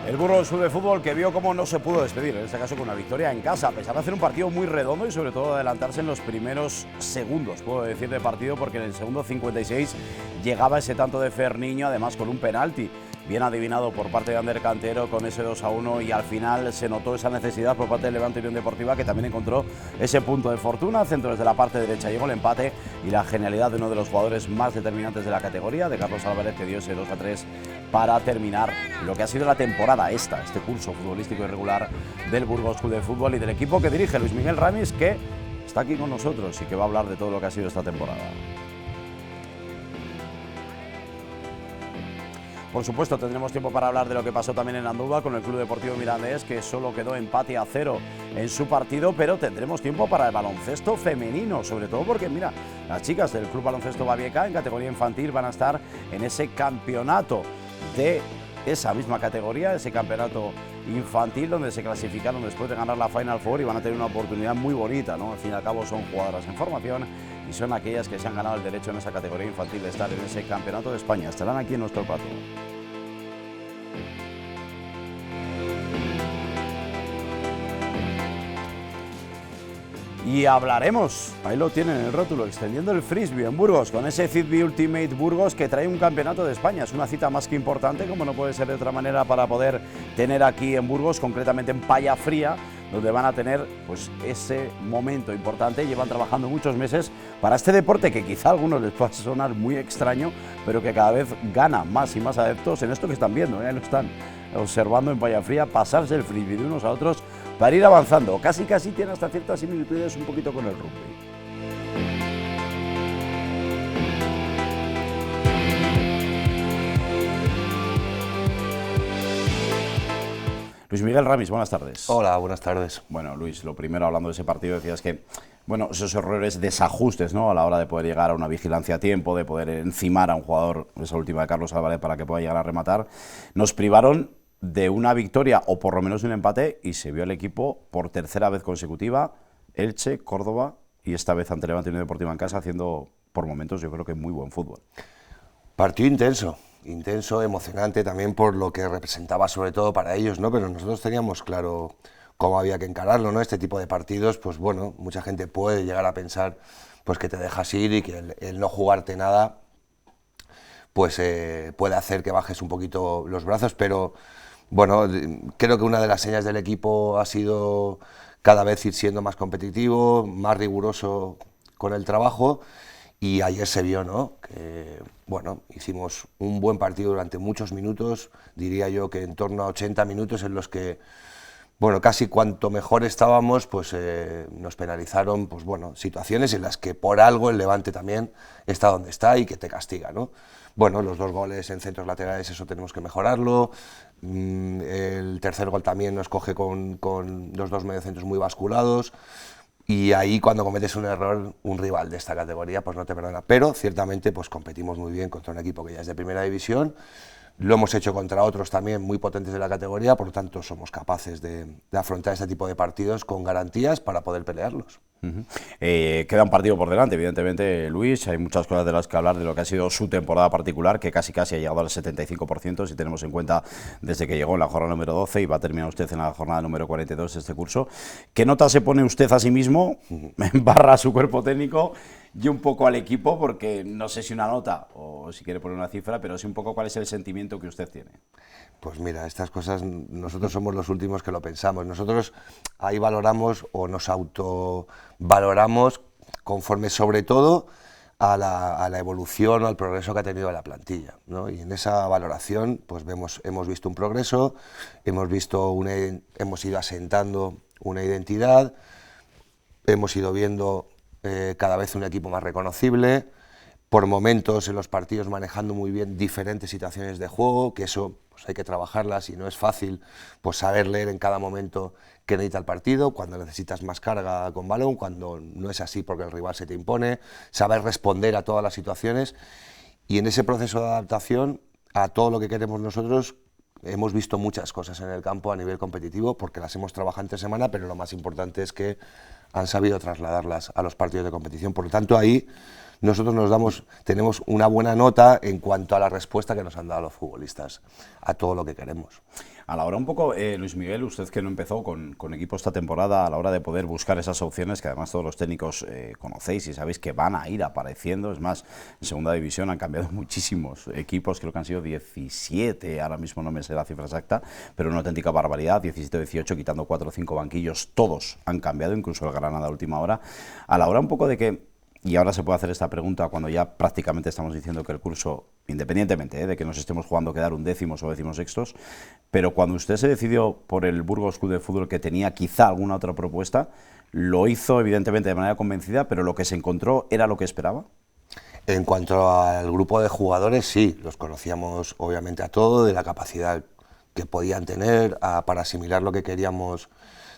El Burgos Club de Fútbol que vio cómo no se pudo despedir, en este caso con una victoria en casa, a pesar de hacer un partido muy redondo y sobre todo adelantarse en los primeros segundos, puedo decir, de partido, porque en el segundo 56 llegaba ese tanto de Ferniño, además con un penalti bien adivinado por parte de Ander Cantero con ese 2-1, y al final se notó esa necesidad por parte del Levante Unión Deportiva, que también encontró ese punto de fortuna. Centro desde la parte derecha, llegó el empate y la genialidad de uno de los jugadores más determinantes de la categoría, de Carlos Álvarez, que dio ese 2-3 para terminar lo que ha sido la temporada este curso futbolístico irregular del Burgos Club de Fútbol y del equipo que dirige Luis Miguel Ramis, que está aquí con nosotros y que va a hablar de todo lo que ha sido esta temporada. Por supuesto, tendremos tiempo para hablar de lo que pasó también en Andúba con el Club Deportivo Mirandés, que solo quedó empate a 0 en su partido, pero tendremos tiempo para el baloncesto femenino, sobre todo porque, mira, las chicas del Club Baloncesto Babieca en categoría infantil van a estar en ese campeonato de esa misma categoría, ese campeonato infantil donde se clasificaron después de ganar la Final Four y van a tener una oportunidad muy bonita, ¿no? Al fin y al cabo son jugadoras en formación y son aquellas que se han ganado el derecho en esa categoría infantil de estar en ese campeonato de España. Estarán aquí en nuestro plato. Y hablaremos, ahí lo tienen en el rótulo, extendiendo el frisbee en Burgos, con ese Frisbee Ultimate Burgos que trae un campeonato de España. Es una cita más que importante, como no puede ser de otra manera, para poder tener aquí en Burgos, concretamente en Palla Fría, donde van a tener pues ese momento importante. Llevan trabajando muchos meses para este deporte que quizá a algunos les pueda sonar muy extraño, pero que cada vez gana más y más adeptos en esto que están viendo, lo están observando en Palla Fría, pasarse el frisbee de unos a otros para ir avanzando. Casi tiene hasta ciertas similitudes un poquito con el rugby. Luis Miguel Ramis, buenas tardes. Hola, buenas tardes. Bueno, Luis, lo primero, hablando de ese partido, decías que, bueno, esos errores, desajustes, ¿no?, a la hora de poder llegar a una vigilancia a tiempo, de poder encimar a un jugador, esa última de Carlos Álvarez, para que pueda llegar a rematar, nos privaron de una victoria o por lo menos de un empate, y se vio el equipo por tercera vez consecutiva, Elche, Córdoba y esta vez ante Levante Unión Deportiva en casa, haciendo por momentos yo creo que muy buen fútbol. Partido intenso, emocionante también por lo que representaba sobre todo para ellos, ¿no? Pero nosotros teníamos claro cómo había que encararlo, ¿no? Este tipo de partidos, pues bueno, mucha gente puede llegar a pensar pues que te dejas ir y que el no jugarte nada pues puede hacer que bajes un poquito los brazos, pero bueno, creo que una de las señas del equipo ha sido cada vez ir siendo más competitivo, más riguroso con el trabajo, y ayer se vio, ¿no?, que bueno, hicimos un buen partido durante muchos minutos, diría yo que en torno a 80 minutos en los que, bueno, casi cuanto mejor estábamos, pues nos penalizaron, pues bueno, situaciones en las que por algo el Levante también está donde está y que te castiga, ¿no? Bueno, los 2 goles en centros laterales, eso tenemos que mejorarlo. El tercer gol también nos coge con los 2 mediocentros muy basculados. Y ahí, cuando cometes un error, un rival de esta categoría pues no te perdona. Pero ciertamente pues competimos muy bien contra un equipo que ya es de primera división. Lo hemos hecho contra otros también muy potentes de la categoría, por lo tanto somos capaces de afrontar este tipo de partidos con garantías para poder pelearlos. Queda un partido por delante, evidentemente, Luis, hay muchas cosas de las que hablar, de lo que ha sido su temporada particular, que casi ha llegado al 75%, si tenemos en cuenta desde que llegó en la jornada número 12 y va a terminar usted en la jornada número 42 de este curso. ¿Qué nota se pone usted a sí mismo, en barra a su cuerpo técnico y un poco al equipo? Porque no sé si una nota o si quiere poner una cifra, pero sí un poco cuál es el sentimiento que usted tiene. Pues mira, estas cosas nosotros somos los últimos que lo pensamos. Nosotros ahí valoramos o nos autovaloramos conforme sobre todo a la evolución o al progreso que ha tenido la plantilla, ¿no? Y en esa valoración pues hemos visto un progreso, hemos ido asentando una identidad, hemos ido viendo cada vez un equipo más reconocible, por momentos en los partidos manejando muy bien diferentes situaciones de juego, que eso pues hay que trabajarlas y no es fácil pues saber leer en cada momento qué necesita el partido, cuando necesitas más carga con balón, cuando no es así porque el rival se te impone, saber responder a todas las situaciones, y en ese proceso de adaptación a todo lo que queremos nosotros hemos visto muchas cosas en el campo a nivel competitivo porque las hemos trabajado entre semana, pero lo más importante es que han sabido trasladarlas a los partidos de competición. Por lo tanto, ahí nosotros tenemos una buena nota en cuanto a la respuesta que nos han dado los futbolistas a todo lo que queremos. A la hora un poco, Luis Miguel, usted que no empezó con equipo esta temporada, a la hora de poder buscar esas opciones que además todos los técnicos conocéis y sabéis que van a ir apareciendo, es más, en segunda división han cambiado muchísimos equipos, creo que han sido 17, ahora mismo no me sé la cifra exacta, pero una auténtica barbaridad, 17 o 18, quitando 4 o 5 banquillos, todos han cambiado, incluso el Granada a última hora. A la hora un poco de que, y ahora se puede hacer esta pregunta cuando ya prácticamente estamos diciendo que el curso, independientemente de que nos estemos jugando quedar undécimos o decimosextos, pero cuando usted se decidió por el Burgos Club de Fútbol, que tenía quizá alguna otra propuesta, lo hizo evidentemente de manera convencida, pero lo que se encontró era lo que esperaba. En cuanto al grupo de jugadores, sí, los conocíamos obviamente a todos, de la capacidad que podían tener para asimilar lo que queríamos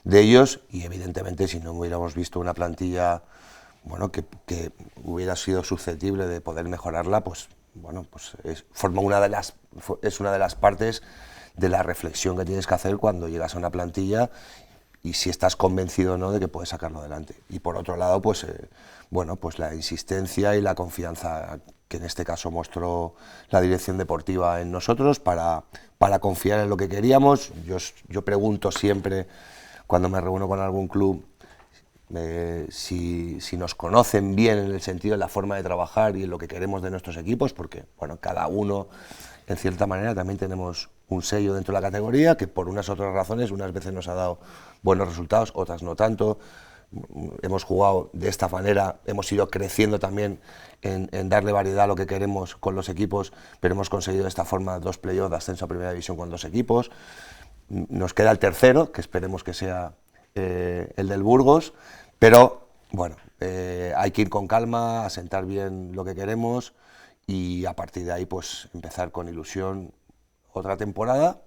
de ellos, y evidentemente si no hubiéramos visto una plantilla que hubiera sido susceptible de poder mejorarla, pues es una de las partes de la reflexión que tienes que hacer cuando llegas a una plantilla y si estás convencido o no de que puedes sacarlo adelante. Y por otro lado, pues la insistencia y la confianza que en este caso mostró la dirección deportiva en nosotros para confiar en lo que queríamos. Yo pregunto siempre, cuando me reúno con algún club, si nos conocen bien en el sentido de la forma de trabajar y en lo que queremos de nuestros equipos, porque cada uno en cierta manera también tenemos un sello dentro de la categoría que por unas otras razones unas veces nos ha dado buenos resultados, otras no tanto. Hemos jugado de esta manera, hemos ido creciendo también en darle variedad a lo que queremos con los equipos, pero hemos conseguido de esta forma 2 playoffs de ascenso a primera división con 2 equipos. Nos queda el tercero, que esperemos que sea el del Burgos, pero hay que ir con calma, asentar bien lo que queremos y a partir de ahí pues empezar con ilusión otra temporada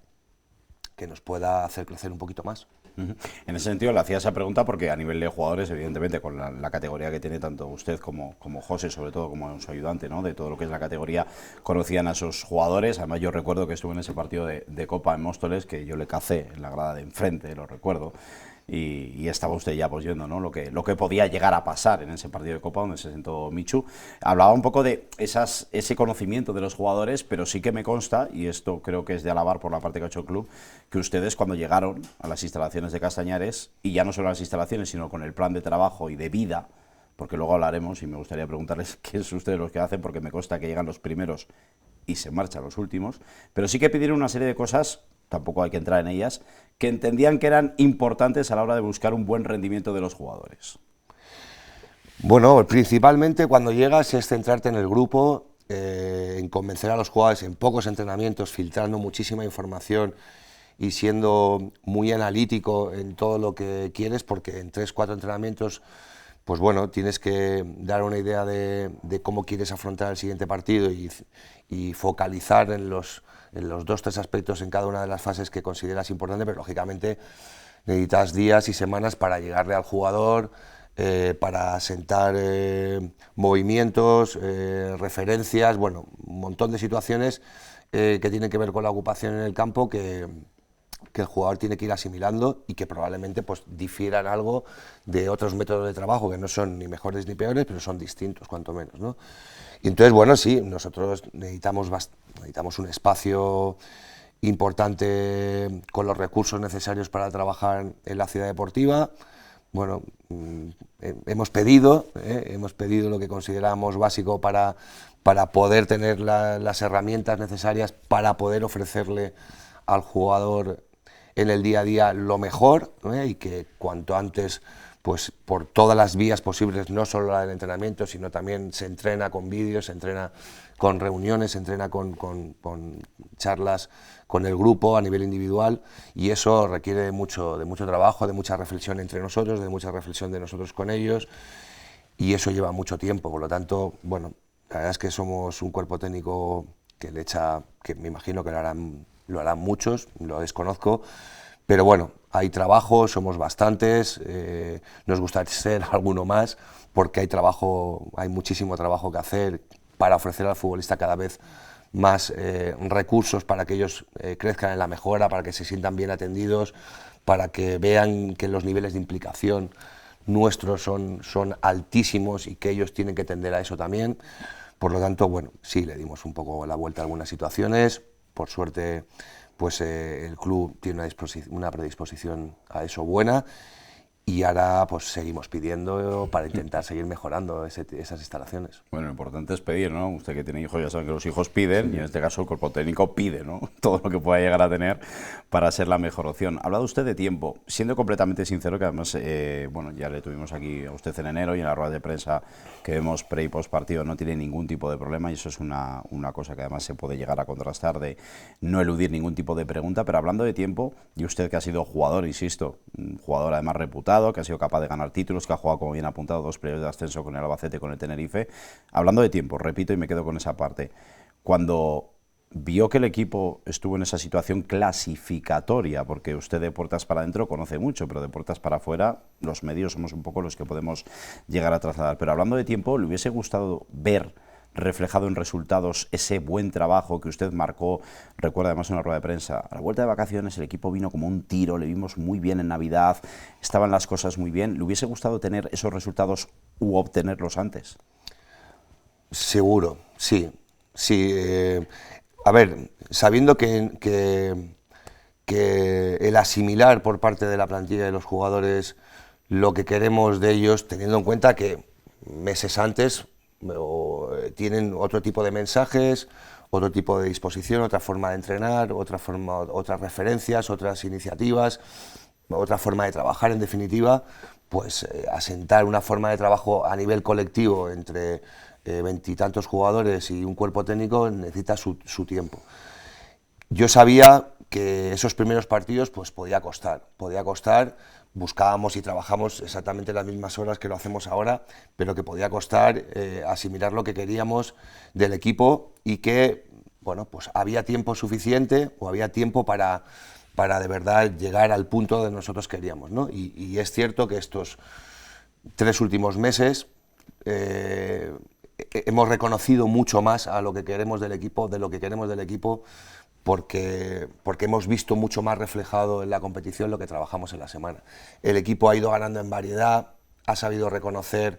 que nos pueda hacer crecer un poquito más. En ese sentido le hacía esa pregunta porque a nivel de jugadores, evidentemente con la categoría que tiene tanto usted como José, sobre todo como su ayudante, ¿no? De todo lo que es la categoría, conocían a esos jugadores. Además yo recuerdo que estuve en ese partido de Copa en Móstoles, que yo le cacé en la grada de enfrente, lo recuerdo. Y estaba usted ya pues viendo, ¿no? lo que podía llegar a pasar en ese partido de Copa donde se sentó Michu. Hablaba un poco de ese conocimiento de los jugadores, pero sí que me consta, y esto creo que es de alabar por la parte que ha hecho el club, que ustedes cuando llegaron a las instalaciones de Castañares, y ya no solo a las instalaciones, sino con el plan de trabajo y de vida, porque luego hablaremos y me gustaría preguntarles qué es ustedes los que hacen, porque me consta que llegan los primeros y se marchan los últimos, pero sí que pidieron una serie de cosas, tampoco hay que entrar en ellas, que entendían que eran importantes a la hora de buscar un buen rendimiento de los jugadores. Bueno, principalmente cuando llegas es centrarte en el grupo, en convencer a los jugadores en pocos entrenamientos, filtrando muchísima información y siendo muy analítico en todo lo que quieres, porque en 3-4 entrenamientos pues tienes que dar una idea de cómo quieres afrontar el siguiente partido y focalizar en los 2-3 aspectos en cada una de las fases que consideras importante, pero lógicamente necesitas días y semanas para llegarle al jugador, para sentar movimientos, referencias, un montón de situaciones que tienen que ver con la ocupación en el campo que el jugador tiene que ir asimilando y que probablemente pues difieran algo de otros métodos de trabajo que no son ni mejores ni peores, pero son distintos cuanto menos, ¿no? Y entonces, sí, nosotros necesitamos un espacio importante con los recursos necesarios para trabajar en la ciudad deportiva. Hemos pedido lo que consideramos básico para poder tener las herramientas necesarias para poder ofrecerle al jugador en el día a día lo mejor, y que cuanto antes, pues por todas las vías posibles, no solo la del entrenamiento, sino también se entrena con vídeos, se entrena con reuniones, se entrena con charlas con el grupo a nivel individual, y eso requiere de mucho trabajo, de mucha reflexión entre nosotros, de mucha reflexión de nosotros con ellos, y eso lleva mucho tiempo. Por lo tanto, la verdad es que somos un cuerpo técnico que me imagino que lo harán muchos, lo desconozco, pero hay trabajo, somos bastantes, nos gustaría ser alguno más, porque hay muchísimo trabajo que hacer para ofrecer al futbolista cada vez más recursos para que ellos crezcan en la mejora, para que se sientan bien atendidos, para que vean que los niveles de implicación nuestros son altísimos y que ellos tienen que tender a eso también. Por lo tanto, bueno, sí, le dimos un poco la vuelta a algunas situaciones. Por suerte, pues el club tiene una predisposición a eso buena. Y ahora pues seguimos pidiendo para intentar seguir mejorando esas instalaciones. Bueno, lo importante es pedir, ¿no? Usted que tiene hijos ya sabe que los hijos piden, sí. Y en este caso el cuerpo técnico pide, ¿no? Todo lo que pueda llegar a tener para ser la mejor opción. Ha hablado usted de tiempo, siendo completamente sincero, que además, bueno, ya le tuvimos aquí a usted en enero y en la rueda de prensa que vemos pre y post partido no tiene ningún tipo de problema y eso es una cosa que además se puede llegar a contrastar de no eludir ningún tipo de pregunta, pero hablando de tiempo, y usted que ha sido jugador, insisto, un jugador además reputado, que ha sido capaz de ganar títulos, que ha jugado, como bien apuntado, 2 periodos de ascenso con el Albacete, con el Tenerife. Hablando de tiempo, repito y me quedo con esa parte, cuando vio que el equipo estuvo en esa situación clasificatoria, porque usted de puertas para adentro conoce mucho, pero de puertas para afuera los medios somos un poco los que podemos llegar a trasladar. Pero hablando de tiempo, ¿le hubiese gustado ver reflejado en resultados ese buen trabajo que usted marcó? Recuerda además una rueda de prensa, a la vuelta de vacaciones el equipo vino como un tiro, le vimos muy bien en Navidad, estaban las cosas muy bien. ¿Le hubiese gustado tener esos resultados u obtenerlos antes? Seguro, sí. A ver, sabiendo que el asimilar por parte de la plantilla de los jugadores lo que queremos de ellos, teniendo en cuenta que meses antes tienen otro tipo de mensajes, otro tipo de disposición, otra forma de entrenar, otras referencias, otras iniciativas, otra forma de trabajar, en definitiva, pues asentar una forma de trabajo a nivel colectivo entre 20 y tantos jugadores y un cuerpo técnico necesita su tiempo. Yo sabía que esos primeros partidos pues podía costar, buscábamos y trabajamos exactamente las mismas horas que lo hacemos ahora, pero que podía costar asimilar lo que queríamos del equipo y que, bueno, pues había tiempo suficiente o había tiempo para de verdad llegar al punto donde nosotros queríamos, ¿no? Y es cierto que estos 3 últimos meses hemos reconocido mucho más a lo que queremos del equipo, porque hemos visto mucho más reflejado en la competición lo que trabajamos en la semana. El equipo ha ido ganando en variedad, ha sabido reconocer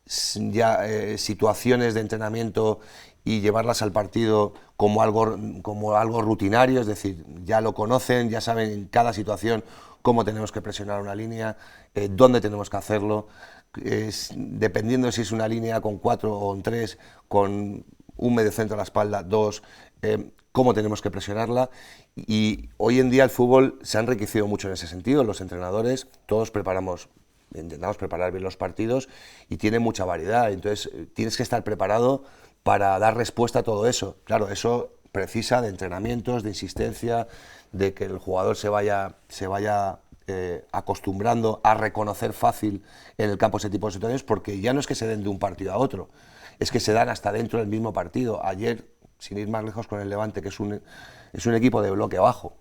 situaciones de entrenamiento y llevarlas al partido como algo rutinario, es decir, ya lo conocen, ya saben en cada situación cómo tenemos que presionar una línea, dónde tenemos que hacerlo, dependiendo si es una línea con 4 o 3, con un mediocentro a la espalda, 2, cómo tenemos que presionarla. Y hoy en día el fútbol se ha enriquecido mucho en ese sentido, los entrenadores, todos intentamos preparar bien los partidos y tiene mucha variedad, entonces tienes que estar preparado para dar respuesta a todo eso. Claro, eso precisa de entrenamientos, de insistencia, de que el jugador se vaya acostumbrando a reconocer fácil en el campo ese tipo de situaciones, porque ya no es que se den de un partido a otro, es que se dan hasta dentro del mismo partido. Ayer, sin ir más lejos con el Levante, que es un equipo de bloque bajo.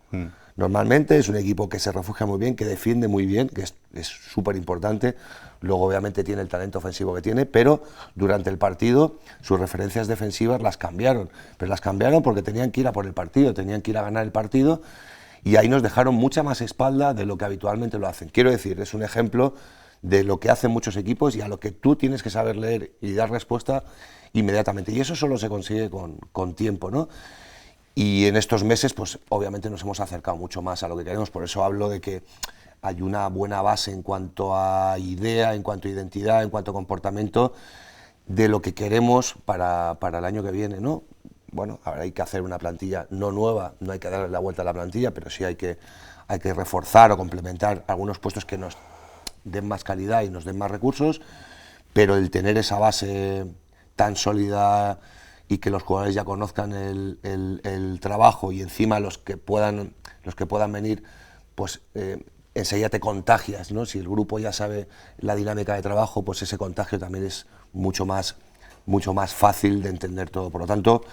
Normalmente es un equipo que se refugia muy bien, que defiende muy bien, que es súper importante. Luego obviamente tiene el talento ofensivo que tiene, pero durante el partido sus referencias defensivas las cambiaron. Pero las cambiaron porque tenían que ir a por el partido, tenían que ir a ganar el partido y ahí nos dejaron mucha más espalda de lo que habitualmente lo hacen. Quiero decir, es un ejemplo de lo que hacen muchos equipos y a lo que tú tienes que saber leer y dar respuesta inmediatamente. Y eso solo se consigue con tiempo, ¿no? Y en estos meses, pues obviamente nos hemos acercado mucho más a lo que queremos, por eso hablo de que hay una buena base en cuanto a idea, en cuanto a identidad, en cuanto a comportamiento, de lo que queremos para el año que viene, ¿no? Bueno, ahora hay que hacer una plantilla no nueva, no hay que darle la vuelta a la plantilla, pero sí hay que reforzar o complementar algunos puestos que nos den más calidad y nos den más recursos, pero el tener esa base tan sólida y que los jugadores ya conozcan el trabajo y encima los que puedan venir, pues enseguida te contagias, ¿no? Si el grupo ya sabe la dinámica de trabajo, pues ese contagio también es mucho más fácil de entender todo. Por lo tanto,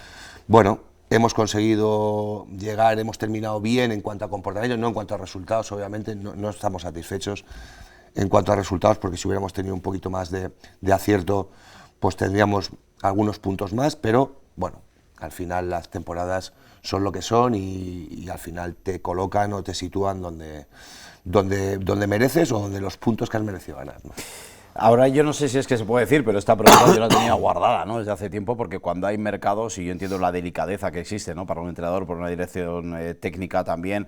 bueno, hemos conseguido llegar, hemos terminado bien en cuanto a comportamiento, no en cuanto a resultados, obviamente no estamos satisfechos en cuanto a resultados, porque si hubiéramos tenido un poquito más de acierto, pues tendríamos algunos puntos más, pero bueno, al final las temporadas son lo que son y al final te colocan o te sitúan donde mereces o donde los puntos que has merecido ganar, ¿no? Ahora yo no sé si es que se puede decir, pero esta pregunta yo la tenía guardada, ¿no?, desde hace tiempo, porque cuando hay mercados, y yo entiendo la delicadeza que existe, ¿no?, para un entrenador, por una dirección técnica también,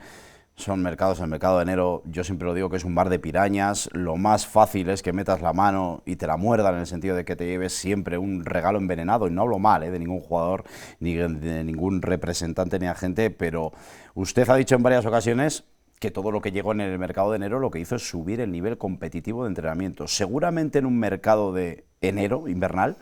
son mercados. El mercado de enero, yo siempre lo digo, que es un mar de pirañas. Lo más fácil es que metas la mano y te la muerdan, en el sentido de que te lleves siempre un regalo envenenado, y no hablo mal de ningún jugador, ni de ningún representante ni agente, pero usted ha dicho en varias ocasiones que todo lo que llegó en el mercado de enero lo que hizo es subir el nivel competitivo de entrenamiento. Seguramente en un mercado de enero, invernal,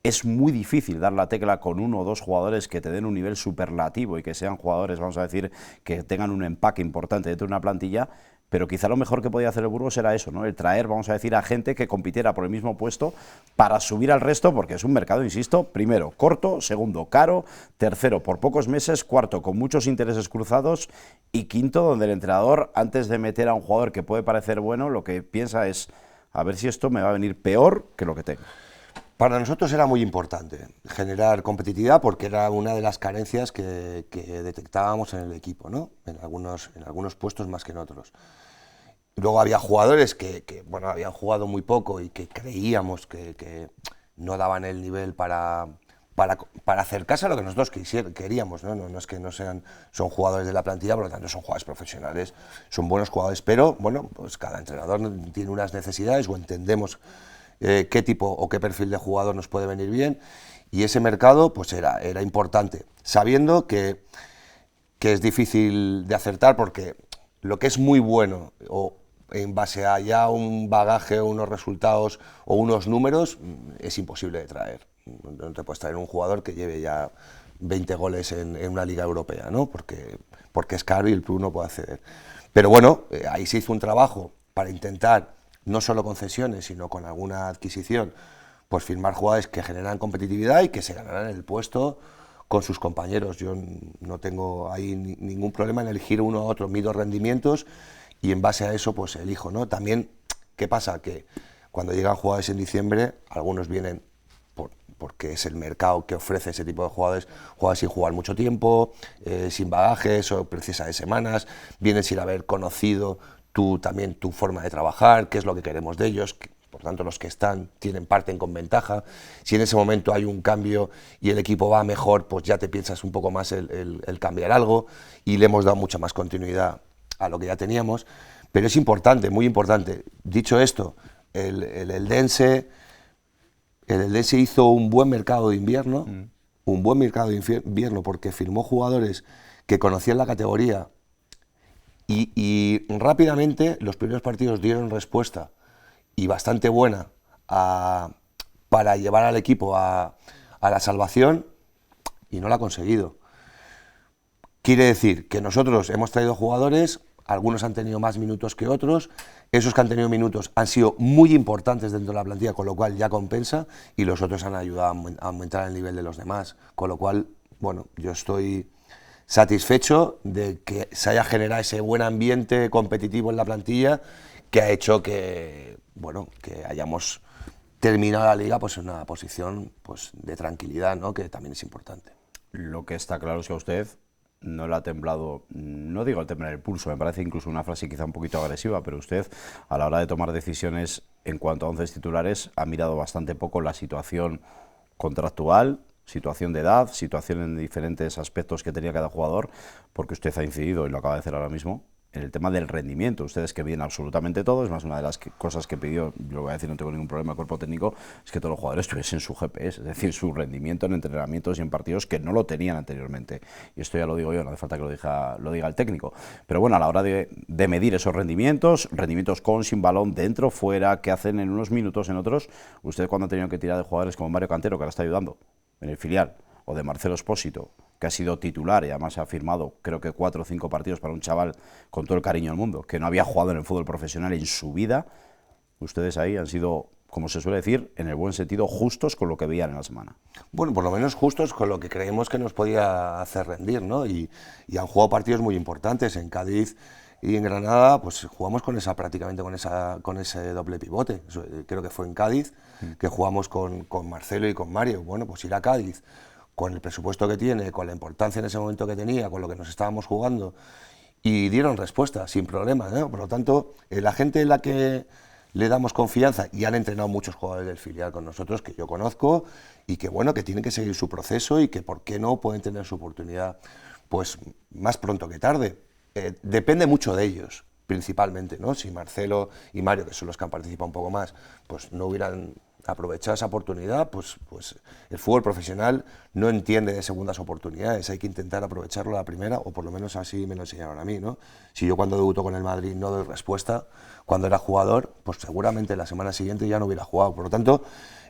es muy difícil dar la tecla con uno o dos jugadores que te den un nivel superlativo y que sean jugadores, vamos a decir, que tengan un empaque importante dentro de una plantilla, pero quizá lo mejor que podía hacer el Burgos era eso, ¿no?, el traer, vamos a decir, a gente que compitiera por el mismo puesto para subir al resto, porque es un mercado, insisto, primero, corto; segundo, caro; tercero, por pocos meses; cuarto, con muchos intereses cruzados; y quinto, donde el entrenador, antes de meter a un jugador que puede parecer bueno, lo que piensa es, a ver si esto me va a venir peor que lo que tengo. Para nosotros era muy importante generar competitividad, porque era una de las carencias que detectábamos en el equipo, ¿no?, en algunos puestos más que en otros. Luego había jugadores que bueno, habían jugado muy poco y que creíamos que no daban el nivel para acercarse a lo que nosotros queríamos, ¿no? No es que no sean, son jugadores de la plantilla, por lo tanto son jugadores profesionales, son buenos jugadores, pero bueno, pues cada entrenador tiene unas necesidades, o entendemos qué tipo o qué perfil de jugador nos puede venir bien, y ese mercado pues era importante, sabiendo que es difícil de acertar, porque lo que es muy bueno, o en base a ya un bagaje, unos resultados o unos números, es imposible de traer. No te puedes traer un jugador que lleve ya 20 goles en una liga europea, ¿no?, porque es caro y el club no puede acceder. Pero bueno, ahí se hizo un trabajo para intentar, no solo con cesiones, sino con alguna adquisición, pues firmar jugadores que generan competitividad y que se ganaran el puesto con sus compañeros. Yo no tengo ahí ningún problema en elegir uno a otro, mido rendimientos y en base a eso pues elijo, ¿no? También, ¿qué pasa? Que cuando llegan jugadores en diciembre, algunos vienen porque es el mercado que ofrece ese tipo de jugadores sin jugar mucho tiempo, sin bagajes o precisa de semanas, vienen sin haber conocido también tu forma de trabajar, qué es lo que queremos de ellos. Por tanto, los que parten con ventaja. Si en ese momento hay un cambio y el equipo va mejor, pues ya te piensas un poco más el cambiar algo, y le hemos dado mucha más continuidad a lo que ya teníamos. Pero es importante, muy importante. Dicho esto, el Eldense hizo un buen mercado de invierno, porque firmó jugadores que conocían la categoría y rápidamente los primeros partidos dieron respuesta, y bastante buena, para llevar al equipo a la salvación, y no la ha conseguido. Quiere decir que nosotros hemos traído jugadores, algunos han tenido más minutos que otros, esos que han tenido minutos han sido muy importantes dentro de la plantilla, con lo cual ya compensa, y los otros han ayudado a aumentar el nivel de los demás, con lo cual, bueno, yo estoy satisfecho de que se haya generado ese buen ambiente competitivo en la plantilla, que ha hecho que, bueno, que hayamos terminado la liga pues en una posición pues de tranquilidad, ¿no?, que también es importante. Lo que está claro es que a usted no le ha temblado, no digo el temblar el pulso, me parece incluso una frase quizá un poquito agresiva, pero usted, a la hora de tomar decisiones en cuanto a 11 titulares, ha mirado bastante poco la situación contractual, situación de edad, situación en diferentes aspectos que tenía cada jugador, porque usted ha incidido, y lo acaba de hacer ahora mismo, en el tema del rendimiento. Ustedes, que piden absolutamente todo, es más, una de las cosas que pidió, yo lo voy a decir, no tengo ningún problema, el cuerpo técnico, es que todos los jugadores tuviesen su GPS, es decir, su rendimiento en entrenamientos y en partidos, que no lo tenían anteriormente. Y esto ya lo digo yo, no hace falta que lo diga el técnico. Pero bueno, a la hora de medir esos rendimientos con, sin balón, dentro, fuera, qué hacen en unos minutos, en otros, usted, cuando ha tenido que tirar de jugadores como Mario Cantero, que ahora está ayudando en el filial, o de Marcelo Espósito, que ha sido titular y además ha firmado creo que 4 o 5 partidos para un chaval con todo el cariño del mundo, que no había jugado en el fútbol profesional en su vida, ustedes ahí han sido, como se suele decir, en el buen sentido, justos con lo que veían en la semana. Bueno, por lo menos justos con lo que creemos que nos podía hacer rendir, ¿no? Y han jugado partidos muy importantes. En Cádiz y en Granada pues jugamos prácticamente con ese doble pivote. Creo que fue en Cádiz que jugamos con Marcelo y con Mario. Bueno, pues ir a Cádiz con el presupuesto que tiene, con la importancia en ese momento que tenía, con lo que nos estábamos jugando, y dieron respuesta sin problema, ¿no? Por lo tanto, la gente en la que le damos confianza, y han entrenado muchos jugadores del filial con nosotros, que yo conozco, y que bueno, que tienen que seguir su proceso y que por qué no pueden tener su oportunidad pues más pronto que tarde. Depende mucho de ellos, principalmente, ¿no? Si Marcelo y Mario, que son los que han participado un poco más, pues no hubieran aprovechado esa oportunidad, pues el fútbol profesional no entiende de segundas oportunidades, hay que intentar aprovecharlo a la primera, o por lo menos así me lo enseñaron a mí, ¿no? Si yo cuando debuto con el Madrid no doy respuesta, cuando era jugador, pues seguramente la semana siguiente ya no hubiera jugado. Por lo tanto,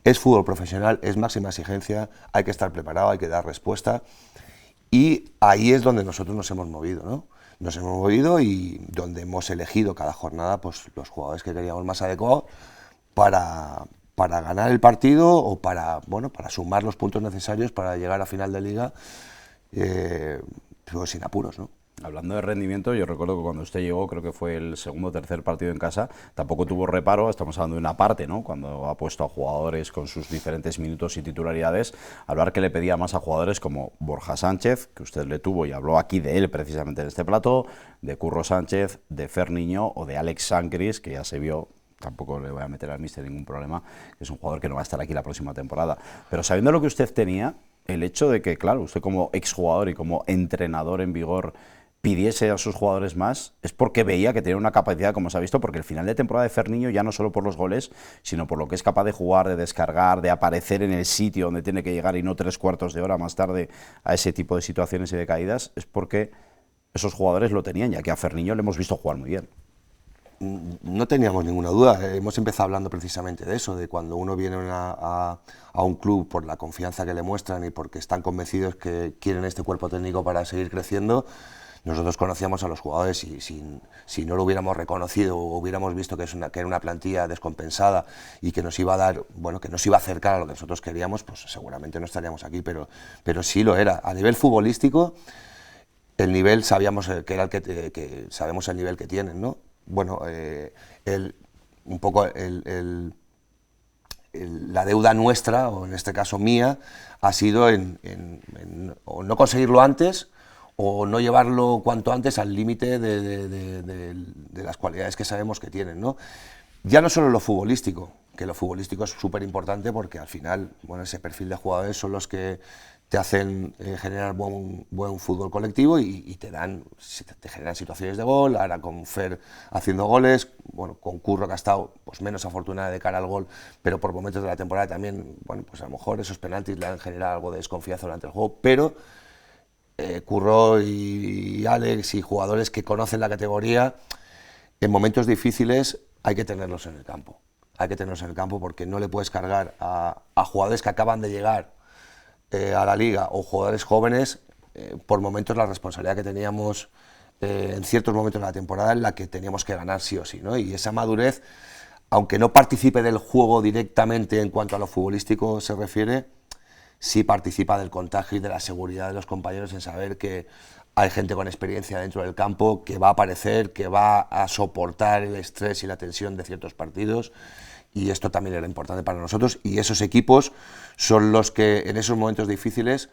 es fútbol profesional, es máxima exigencia, hay que estar preparado, hay que dar respuesta, y ahí es donde nosotros nos hemos movido, ¿no? Nos hemos movido y donde hemos elegido cada jornada pues los jugadores que queríamos más adecuados para ganar el partido o para sumar los puntos necesarios para llegar a final de liga pues sin apuros, ¿no? Hablando de rendimiento, yo recuerdo que cuando usted llegó, creo que fue el segundo o tercer partido en casa, tampoco tuvo reparo, estamos hablando de una parte, ¿no? Cuando ha puesto a jugadores con sus diferentes minutos y titularidades, hablar que le pedía más a jugadores como Borja Sánchez, que usted le tuvo y habló aquí de él precisamente en este plató, de Curro Sánchez, de Fer Niño o de Alex Sancris, que ya se vio. Tampoco le voy a meter al míster ningún problema, que es un jugador que no va a estar aquí la próxima temporada. Pero sabiendo lo que usted tenía, el hecho de que, claro, usted como exjugador y como entrenador en vigor pidiese a sus jugadores más, es porque veía que tenía una capacidad, como se ha visto, porque el final de temporada de Fer Niño, ya no solo por los goles, sino por lo que es capaz de jugar, de descargar, de aparecer en el sitio donde tiene que llegar y no 3/4 de hora más tarde a ese tipo de situaciones y de caídas, es porque esos jugadores lo tenían, ya que a Fer Niño le hemos visto jugar muy bien. No teníamos ninguna duda, hemos empezado hablando precisamente de eso, de cuando uno viene a un club por la confianza que le muestran y porque están convencidos que quieren este cuerpo técnico para seguir creciendo. Nosotros conocíamos a los jugadores y si no lo hubiéramos reconocido o hubiéramos visto que era una plantilla descompensada y que nos iba a dar, bueno, que nos iba a acercar a lo que nosotros queríamos, pues seguramente no estaríamos aquí, pero sí lo era. A nivel futbolístico, el nivel sabíamos que era que sabemos el nivel que tienen, ¿no? Bueno, un poco la deuda nuestra, o en este caso mía, ha sido o no conseguirlo antes o no llevarlo cuanto antes al límite de las cualidades que sabemos que tienen, ¿no? Ya no solo lo futbolístico, que lo futbolístico es súper importante porque al final, bueno, ese perfil de jugadores son los que te hacen generar buen fútbol colectivo y te generan situaciones de gol. Ahora con Fer haciendo goles, bueno, con Curro, que ha estado pues menos afortunada de cara al gol, pero por momentos de la temporada también, bueno, pues a lo mejor esos penaltis le han generado algo de desconfianza durante el juego, pero Curro y Alex y jugadores que conocen la categoría, en momentos difíciles hay que tenerlos en el campo. Hay que tenerlos en el campo porque no le puedes cargar a jugadores que acaban de llegar a la liga o jugadores jóvenes por momentos la responsabilidad que teníamos en ciertos momentos de la temporada en la que teníamos que ganar sí o sí, ¿no? Y esa madurez, aunque no participe del juego directamente en cuanto a lo futbolístico se refiere, sí participa del contagio y de la seguridad de los compañeros en saber que hay gente con experiencia dentro del campo que va a aparecer, que va a soportar el estrés y la tensión de ciertos partidos. Y esto también era importante para nosotros, y esos equipos son los que en esos momentos difíciles,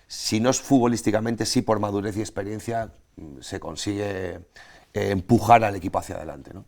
si no es futbolísticamente, sí por madurez y experiencia, se consigue empujar al equipo hacia adelante, ¿no?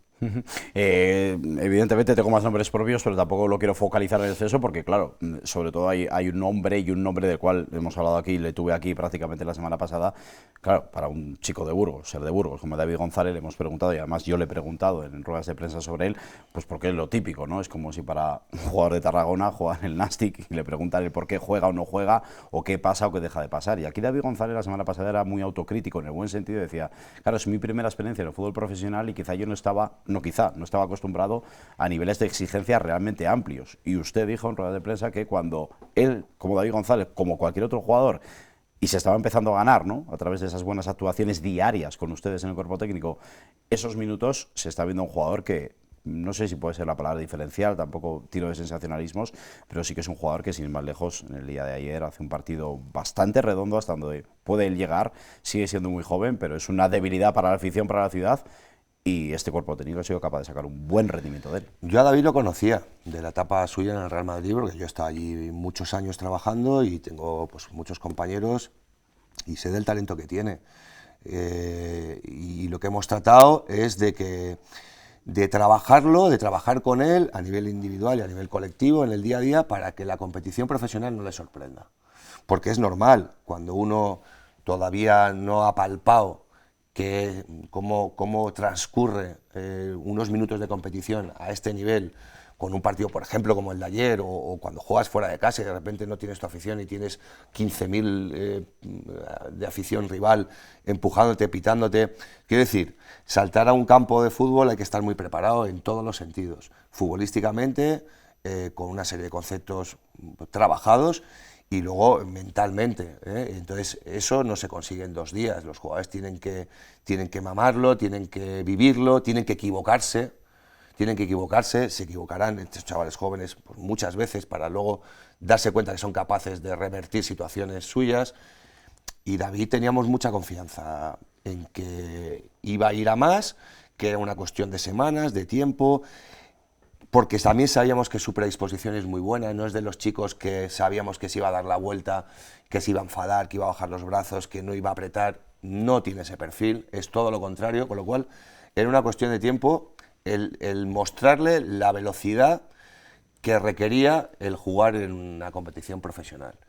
Evidentemente tengo más nombres propios, pero tampoco lo quiero focalizar en exceso porque, claro, sobre todo hay un nombre y un nombre del cual hemos hablado aquí, le tuve aquí prácticamente la semana pasada. Claro, para un chico de Burgos, ser de Burgos, como David González, le hemos preguntado, y además yo le he preguntado en ruedas de prensa sobre él, pues porque es lo típico, ¿no? Es como si para un jugador de Tarragona juega en el Nastic y le preguntan el por qué juega o no juega, o qué pasa o qué deja de pasar. Y aquí David González la semana pasada era muy autocrítico, en el buen sentido, decía, claro, es mi primera experiencia en el fútbol profesional y quizá yo no estaba acostumbrado a niveles de exigencia realmente amplios. Y usted dijo en rueda de prensa que cuando él, como David González, como cualquier otro jugador, y se estaba empezando a ganar, ¿no?, a través de esas buenas actuaciones diarias con ustedes en el cuerpo técnico, esos minutos se está viendo un jugador que, no sé si puede ser la palabra diferencial, tampoco tiro de sensacionalismos, pero sí que es un jugador que, sin ir más lejos, en el día de ayer hace un partido bastante redondo hasta donde puede él llegar. Sigue siendo muy joven, pero es una debilidad para la afición, para la ciudad, y este cuerpo técnico ha sido capaz de sacar un buen rendimiento de él. Yo a David lo conocía de la etapa suya en el Real Madrid, porque yo he estado allí muchos años trabajando y tengo pues, muchos compañeros y sé del talento que tiene. Y lo que hemos tratado es de trabajarlo, de trabajar con él a nivel individual y a nivel colectivo en el día a día para que la competición profesional no le sorprenda. Porque es normal, cuando uno todavía no ha palpado cómo transcurre unos minutos de competición a este nivel, con un partido, por ejemplo, como el de ayer, o cuando juegas fuera de casa y de repente no tienes tu afición y tienes 15.000 de afición rival empujándote, pitándote. Quiero decir, saltar a un campo de fútbol hay que estar muy preparado en todos los sentidos, futbolísticamente, con una serie de conceptos trabajados, y luego mentalmente, Entonces eso no se consigue en 2 días, los jugadores tienen que mamarlo, tienen que vivirlo, tienen que equivocarse, se equivocarán estos chavales jóvenes pues, muchas veces para luego darse cuenta que son capaces de revertir situaciones suyas, y David teníamos mucha confianza en que iba a ir a más, que era una cuestión de semanas, de tiempo, porque también sabíamos que su predisposición es muy buena, no es de los chicos que sabíamos que se iba a dar la vuelta, que se iba a enfadar, que iba a bajar los brazos, que no iba a apretar, no tiene ese perfil, es todo lo contrario, con lo cual era una cuestión de tiempo el mostrarle la velocidad que requería el jugar en una competición profesional.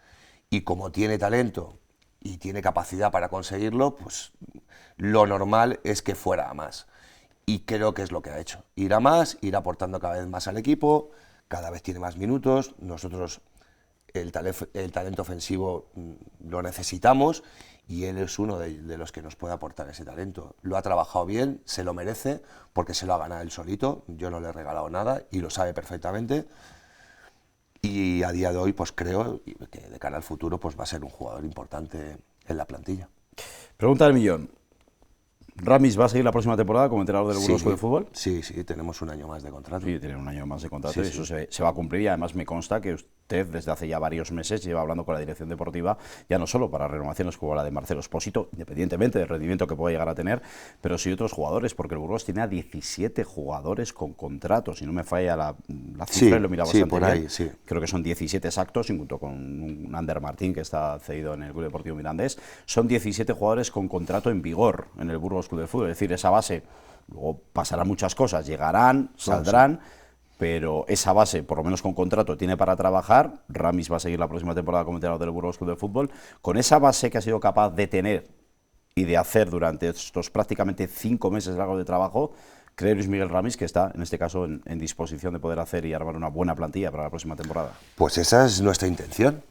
Y como tiene talento y tiene capacidad para conseguirlo, pues lo normal es que fuera a más. Y creo que es lo que ha hecho. Ir a más, ir aportando cada vez más al equipo, cada vez tiene más minutos. Nosotros el talento ofensivo lo necesitamos y él es uno de los que nos puede aportar ese talento. Lo ha trabajado bien, se lo merece, porque se lo ha ganado él solito. Yo no le he regalado nada y lo sabe perfectamente. Y a día de hoy pues creo que de cara al futuro pues va a ser un jugador importante en la plantilla. Pregunta del millón. ¿Ramis va a seguir la próxima temporada como entrenador del Burgos Club de Fútbol? Sí, tenemos un año más de contrato. Sí, tiene un año más de contrato y eso se va a cumplir, y además me consta que usted desde hace ya varios meses lleva hablando con la dirección deportiva, ya no solo para renovaciones como la de Marcelo Espósito, independientemente del rendimiento que pueda llegar a tener, pero sí otros jugadores, porque el Burgos tiene a 17 jugadores con contratos, si no me falla la cifra, lo he mirado bastante por ahí, bien. Creo que son 17 exactos, junto con un Ander Martín que está cedido en el Club Deportivo Mirandés, son 17 jugadores con contrato en vigor en el Burgos Club de Fútbol, es decir, esa base, luego pasarán muchas cosas, llegarán, saldrán, pero esa base, por lo menos con contrato, tiene para trabajar. Ramis va a seguir la próxima temporada como entrenador del Burgos Club de Fútbol. Con esa base que ha sido capaz de tener y de hacer durante estos prácticamente 5 meses largos de trabajo, ¿cree Luis Miguel Ramis que está, en este caso, en disposición de poder hacer y armar una buena plantilla para la próxima temporada? Pues esa es nuestra intención,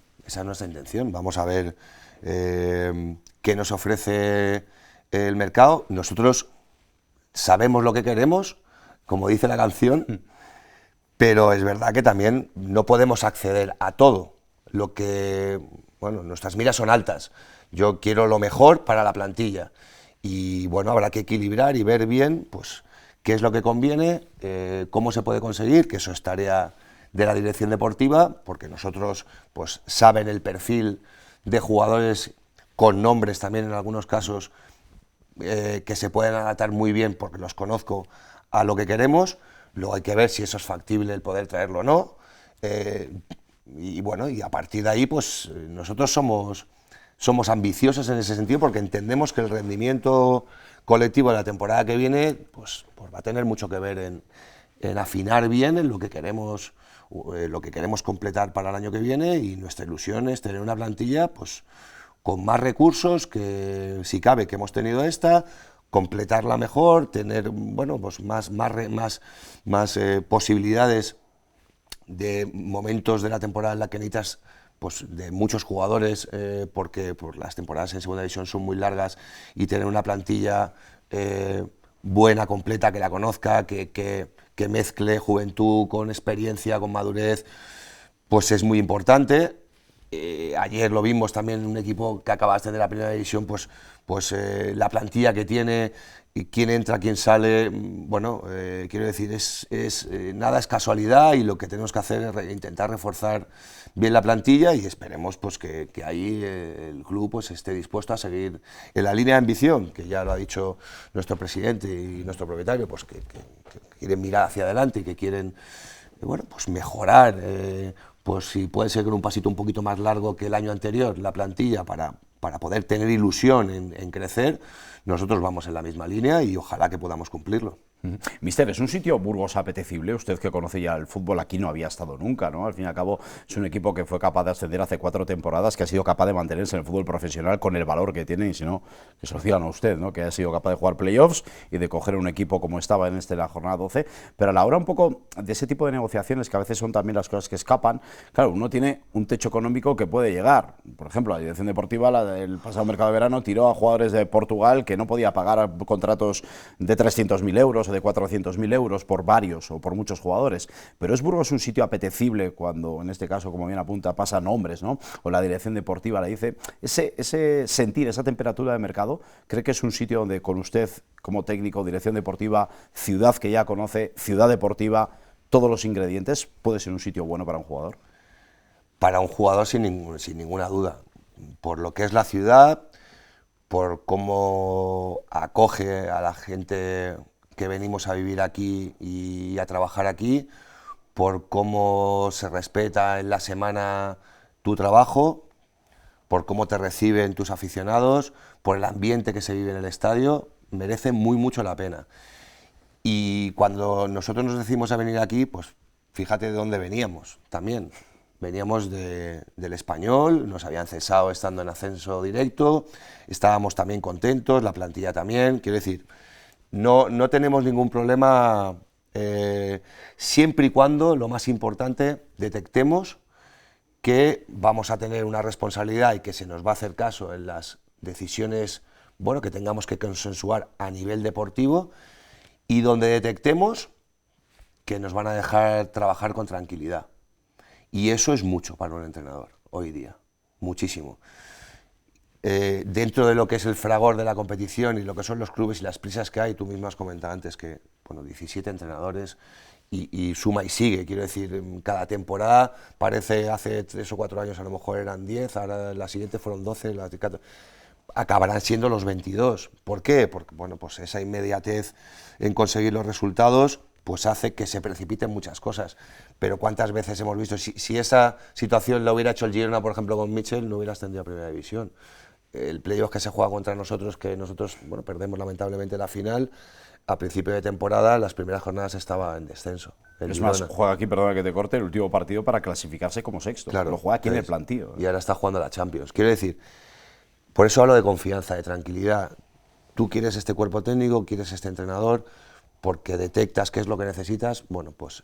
Vamos a ver qué nos ofrece el mercado. Nosotros sabemos lo que queremos, como dice la canción, pero es verdad que también no podemos acceder a todo. Nuestras miras son altas. Yo quiero lo mejor para la plantilla y bueno, habrá que equilibrar y ver bien pues qué es lo que conviene, cómo se puede conseguir, que eso es tarea de la dirección deportiva, porque nosotros pues saben el perfil de jugadores con nombres también en algunos casos que se pueden adaptar muy bien, porque los conozco, a lo que queremos. Luego hay que ver si eso es factible el poder traerlo o no, y a partir de ahí pues nosotros somos ambiciosos en ese sentido, porque entendemos que el rendimiento colectivo de la temporada que viene pues va a tener mucho que ver en afinar bien en lo que queremos completar para el año que viene, y nuestra ilusión es tener una plantilla pues con más recursos que, si cabe, que hemos tenido esta, completarla mejor, tener pues más posibilidades de momentos de la temporada en la que necesitas pues de muchos jugadores, porque las temporadas en segunda división son muy largas, y tener una plantilla buena, completa, que la conozca, que mezcle juventud con experiencia, con madurez, pues es muy importante. Ayer lo vimos también, un equipo que acaba de ascender a la primera división, pues la plantilla que tiene, y quién entra, quién sale, bueno, quiero decir, nada es casualidad, y lo que tenemos que hacer es intentar reforzar bien la plantilla, y esperemos pues que ahí el club pues esté dispuesto a seguir en la línea de ambición, que ya lo ha dicho nuestro presidente y nuestro propietario, pues que quieren mirar hacia adelante y que quieren, bueno, pues mejorar, pues si puede ser con un pasito un poquito más largo que el año anterior, la plantilla para poder tener ilusión en crecer. Nosotros vamos en la misma línea y ojalá que podamos cumplirlo. Mister, ¿es un sitio Burgos apetecible? Usted que conoce ya el fútbol, aquí no había estado nunca, ¿no? Al fin y al cabo es un equipo que fue capaz de ascender hace 4 temporadas, que ha sido capaz de mantenerse en el fútbol profesional con el valor que tiene, y si no, que se lo digan a usted, ¿no? Que ha sido capaz de jugar playoffs y de coger un equipo como estaba en la jornada 12, pero a la hora un poco de ese tipo de negociaciones, que a veces son también las cosas que escapan, claro, uno tiene un techo económico que puede llegar. Por ejemplo, la dirección deportiva, el pasado mercado de verano, tiró a jugadores de Portugal que no podía pagar contratos de 300.000 euros o de 400.000 euros por varios o por muchos jugadores, pero ¿es Burgos un sitio apetecible cuando, en este caso, como bien apunta, pasan hombres, ¿no? O la dirección deportiva le dice, ese sentir, esa temperatura de mercado, cree que es un sitio donde con usted como técnico, dirección deportiva, ciudad que ya conoce, ciudad deportiva, todos los ingredientes, puede ser un sitio bueno para un jugador? Para un jugador sin ninguna duda, por lo que es la ciudad, por cómo acoge a la gente que venimos a vivir aquí y a trabajar aquí, por cómo se respeta en la semana tu trabajo, por cómo te reciben tus aficionados, por el ambiente que se vive en el estadio, merece mucho la pena. Y cuando nosotros nos decidimos a venir aquí, pues fíjate de dónde veníamos también. Veníamos del Español, nos habían cesado estando en ascenso directo, estábamos también contentos, la plantilla también, quiero decir, no tenemos ningún problema, siempre y cuando, lo más importante, detectemos que vamos a tener una responsabilidad y que se nos va a hacer caso en las decisiones, bueno, que tengamos que consensuar a nivel deportivo, y donde detectemos que nos van a dejar trabajar con tranquilidad. Y eso es mucho para un entrenador hoy día, muchísimo. Dentro de lo que es el fragor de la competición y lo que son los clubes y las prisas que hay, tú mismo has comentado antes que, bueno, 17 entrenadores y suma y sigue, quiero decir, cada temporada parece hace 3 o 4 años a lo mejor eran 10, ahora la siguiente fueron 12, la 14, acabarán siendo los 22. ¿Por qué? Porque, bueno, pues esa inmediatez en conseguir los resultados pues hace que se precipiten muchas cosas, pero ¿cuántas veces hemos visto? Si esa situación la hubiera hecho el Girona, por ejemplo, con Mitchell, no hubiera ascendido a Primera División. El playoff que se juega contra nosotros, que nosotros, bueno, perdemos lamentablemente la final, a principio de temporada, las primeras jornadas estaba en descenso. Es más, juega aquí, perdona que te corte, el último partido para clasificarse como sexto. Claro, lo juega aquí en el plantío. Y ahora está jugando a la Champions. Quiero decir, por eso hablo de confianza, de tranquilidad. Tú quieres este cuerpo técnico, quieres este entrenador, porque detectas qué es lo que necesitas, bueno, pues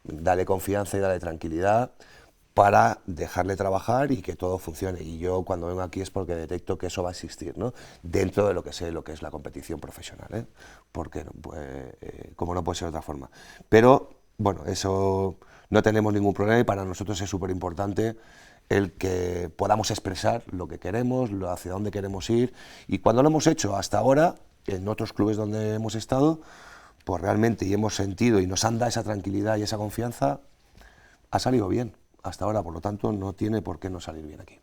dale confianza y dale tranquilidad para dejarle trabajar y que todo funcione. Y yo cuando vengo aquí es porque detecto que eso va a existir, ¿no? Dentro de lo que sé, lo que es la competición profesional, ¿eh? Porque como no puede ser de otra forma. Pero bueno, eso no tenemos ningún problema y para nosotros es súper importante el que podamos expresar lo que queremos, hacia dónde queremos ir, y cuando lo hemos hecho hasta ahora, en otros clubes donde hemos estado, pues realmente y hemos sentido y nos han dado esa tranquilidad y esa confianza, ha salido bien hasta ahora, por lo tanto no tiene por qué no salir bien aquí.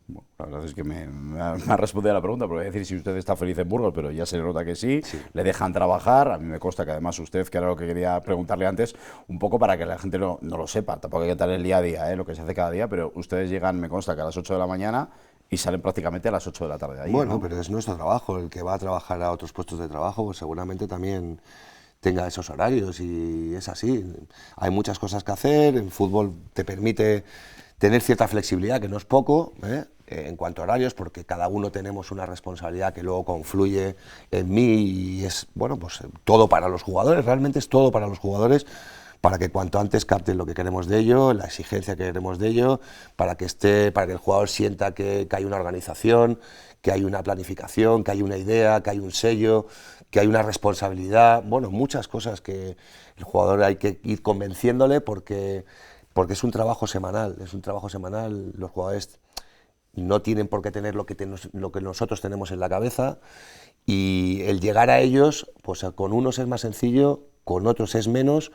Bueno, la verdad es que me ha respondido a la pregunta, porque voy a decir si usted está feliz en Burgos, pero ya se le nota que sí, le dejan trabajar. A mí me consta que además usted, que era lo que quería preguntarle antes, un poco para que la gente no lo sepa, tampoco hay que estar el día a día, lo que se hace cada día, pero ustedes llegan, me consta que a las 8 de la mañana y salen prácticamente a las 8 de la tarde de ahí. Bueno, ¿no? pero es nuestro trabajo, el que va a trabajar a otros puestos de trabajo, pues seguramente también tenga esos horarios y es así. Hay muchas cosas que hacer, el fútbol te permite tener cierta flexibilidad, que no es poco, en cuanto a horarios, porque cada uno tenemos una responsabilidad que luego confluye en mí y es, bueno, pues todo para los jugadores, realmente es todo para los jugadores, para que cuanto antes capten lo que queremos de ello, la exigencia que queremos de ello, para que el jugador sienta que hay una organización, que hay una planificación, que hay una idea, que hay un sello, que hay una responsabilidad, bueno, muchas cosas que el jugador hay que ir convenciéndole para porque es un trabajo semanal, los jugadores no tienen por qué tener lo que nosotros tenemos en la cabeza, y el llegar a ellos, pues con unos es más sencillo, con otros es menos,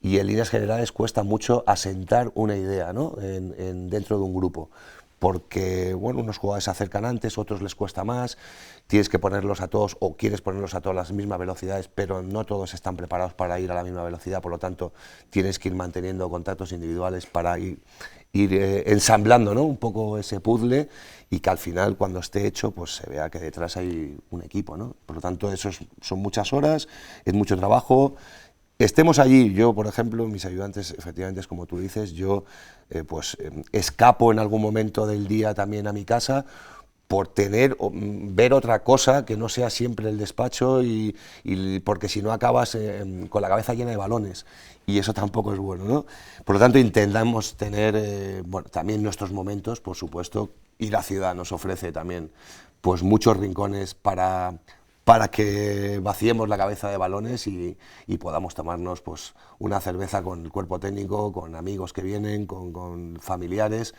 y en líneas generales cuesta mucho asentar una idea, ¿no? Dentro de un grupo, porque bueno, unos jugadores se acercan antes, otros les cuesta más, tienes que ponerlos a todos, o quieres ponerlos a todas las mismas velocidades, pero no todos están preparados para ir a la misma velocidad, por lo tanto tienes que ir manteniendo contactos individuales para ir ensamblando, ¿no? Un poco ese puzzle, y que al final, cuando esté hecho, pues se vea que detrás hay un equipo, ¿no? Por lo tanto, son muchas horas, es mucho trabajo. Estemos allí, yo por ejemplo, mis ayudantes, efectivamente es como tú dices, yo escapo en algún momento del día también a mi casa por ver otra cosa que no sea siempre el despacho, y porque si no acabas con la cabeza llena de balones, y eso tampoco es bueno, ¿no? Por lo tanto, intentamos tener también nuestros momentos, por supuesto, y la ciudad nos ofrece también pues muchos rincones para que vaciemos la cabeza de balones y podamos tomarnos pues una cerveza con el cuerpo técnico, con amigos que vienen, con familiares,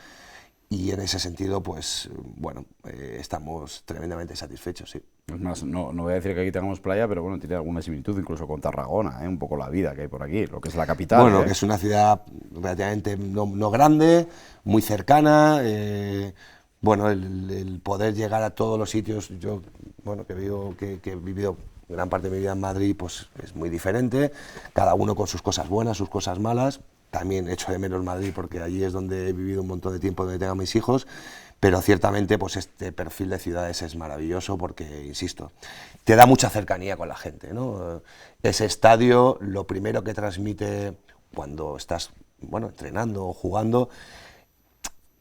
y en ese sentido pues bueno, estamos tremendamente satisfechos, sí. Es más, no voy a decir que aquí tengamos playa, pero bueno, tiene alguna similitud incluso con Tarragona, un poco la vida que hay por aquí, lo que es la capital. Bueno, que es una ciudad relativamente no grande, muy cercana. Bueno, el poder llegar a todos los sitios, yo, bueno, que he vivido gran parte de mi vida en Madrid, pues es muy diferente, cada uno con sus cosas buenas, sus cosas malas. También echo de menos Madrid porque allí es donde he vivido un montón de tiempo, donde tengo a mis hijos, pero ciertamente pues este perfil de ciudades es maravilloso porque, insisto, te da mucha cercanía con la gente, ¿no? Ese estadio, lo primero que transmite cuando estás, bueno, entrenando o jugando,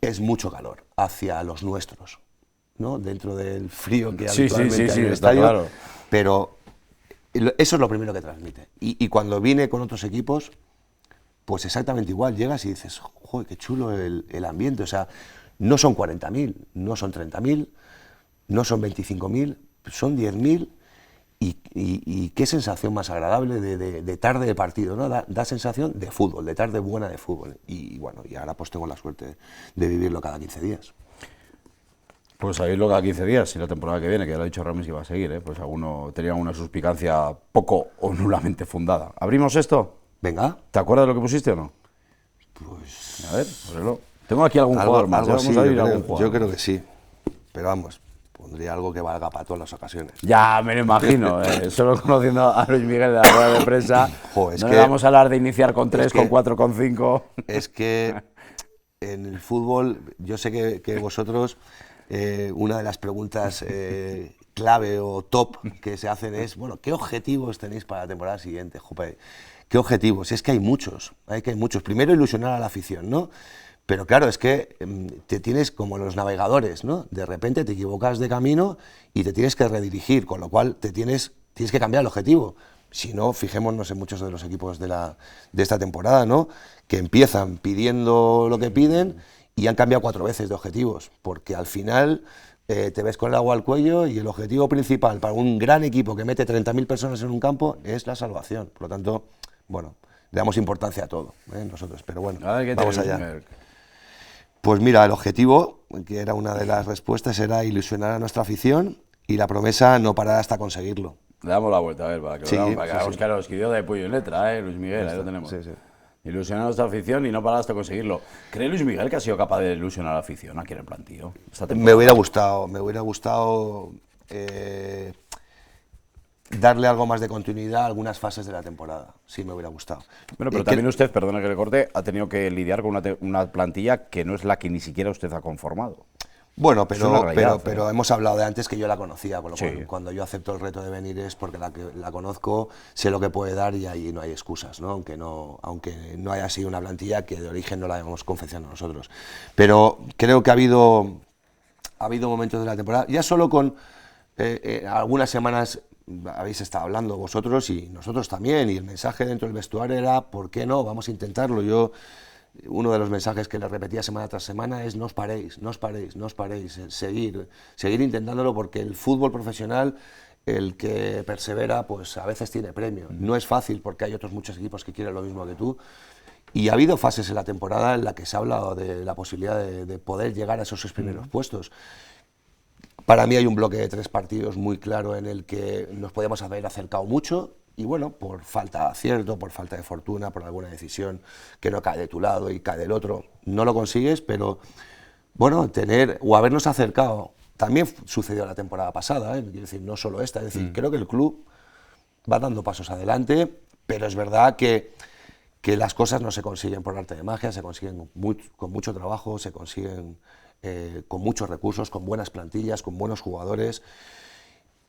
es mucho calor hacia los nuestros, ¿no? Dentro del frío que habitualmente hay en el estadio, claro. Pero eso es lo primero que transmite. Y cuando vine con otros equipos, pues exactamente igual, llegas y dices, joder, qué chulo el ambiente, o sea, no son 40.000, no son 30.000, no son 25.000, son 10.000, y qué sensación más agradable de tarde de partido, ¿no? Da sensación de fútbol, de tarde buena de fútbol, y bueno, y ahora pues tengo la suerte de vivirlo cada 15 días. Pues a vivirlo cada 15 días, y la temporada que viene, que ya lo ha dicho Ramis que iba a seguir, pues alguno tenía una suspicacia poco o nulamente fundada. ¿Abrimos esto? Venga. ¿Te acuerdas de lo que pusiste o no? Pues... A ver, ponelo. Tengo aquí algún jugador más, algo sí, yo creo que sí, pero vamos, pondría algo que valga para todas las ocasiones. Ya, me lo imagino, solo conociendo a Luis Miguel de la rueda de prensa, no le vamos a hablar de iniciar con 3, con 4, con 5... Es que en el fútbol, yo sé que vosotros, una de las preguntas clave o top que se hacen es, bueno, ¿qué objetivos tenéis para la temporada siguiente? Joder, ¿qué objetivos? Es que hay muchos. Primero, ilusionar a la afición, ¿no? Pero claro, es que te tienes como los navegadores, ¿no? De repente te equivocas de camino y te tienes que redirigir, con lo cual tienes que cambiar el objetivo. Si no, fijémonos en muchos de los equipos de esta temporada, ¿no? Que empiezan pidiendo lo que piden y han cambiado 4 veces de objetivos, porque al final te ves con el agua al cuello, y el objetivo principal para un gran equipo que mete 30.000 personas en un campo es la salvación. Por lo tanto, bueno, le damos importancia a todo, nosotros, pero bueno, vamos allá. Pues mira, el objetivo, que era una de las respuestas, era ilusionar a nuestra afición, y la promesa no parar hasta conseguirlo. Le damos la vuelta, a ver, para que lo hagamos, claro, escribió de puño y letra, Luis Miguel, ahí lo tenemos. Sí. Ilusionar a nuestra afición y no parar hasta conseguirlo. ¿Cree Luis Miguel que ha sido capaz de ilusionar a la afición aquí en el plantillo? Me hubiera gustado darle algo más de continuidad a algunas fases de la temporada. Sí, me hubiera gustado. Bueno, pero también usted, perdona que le corte, ha tenido que lidiar con una plantilla que no es la que ni siquiera usted ha conformado. Bueno, pero hemos hablado de antes que yo la conocía, con lo cual cuando yo acepto el reto de venir es porque la conozco, sé lo que puede dar, y ahí no hay excusas, ¿no? Aunque no haya sido una plantilla que de origen no la hayamos confeccionado nosotros. Pero creo que ha habido momentos de la temporada, ya solo con algunas semanas habéis estado hablando vosotros y nosotros también, y el mensaje dentro del vestuario era, ¿por qué no? Vamos a intentarlo. Uno de los mensajes que le repetía semana tras semana es: no os paréis, no os paréis, no os paréis, seguir intentándolo, porque el fútbol profesional, el que persevera, pues a veces tiene premio. No es fácil, porque hay otros muchos equipos que quieren lo mismo que tú, Y ha habido fases en la temporada en la que se ha hablado de la posibilidad de poder llegar a esos 6 primeros puestos. Para mí hay un bloque de 3 partidos muy claro en el que nos podíamos haber acercado mucho y bueno, por falta de acierto, por falta de fortuna, por alguna decisión que no cae de tu lado y cae del otro, no lo consigues, pero bueno, tener o habernos acercado, también sucedió la temporada pasada, quiero decir, no solo esta, es decir, creo que el club va dando pasos adelante, pero es verdad que las cosas no se consiguen por arte de magia, se consiguen con mucho trabajo, se consiguen con muchos recursos, con buenas plantillas, con buenos jugadores,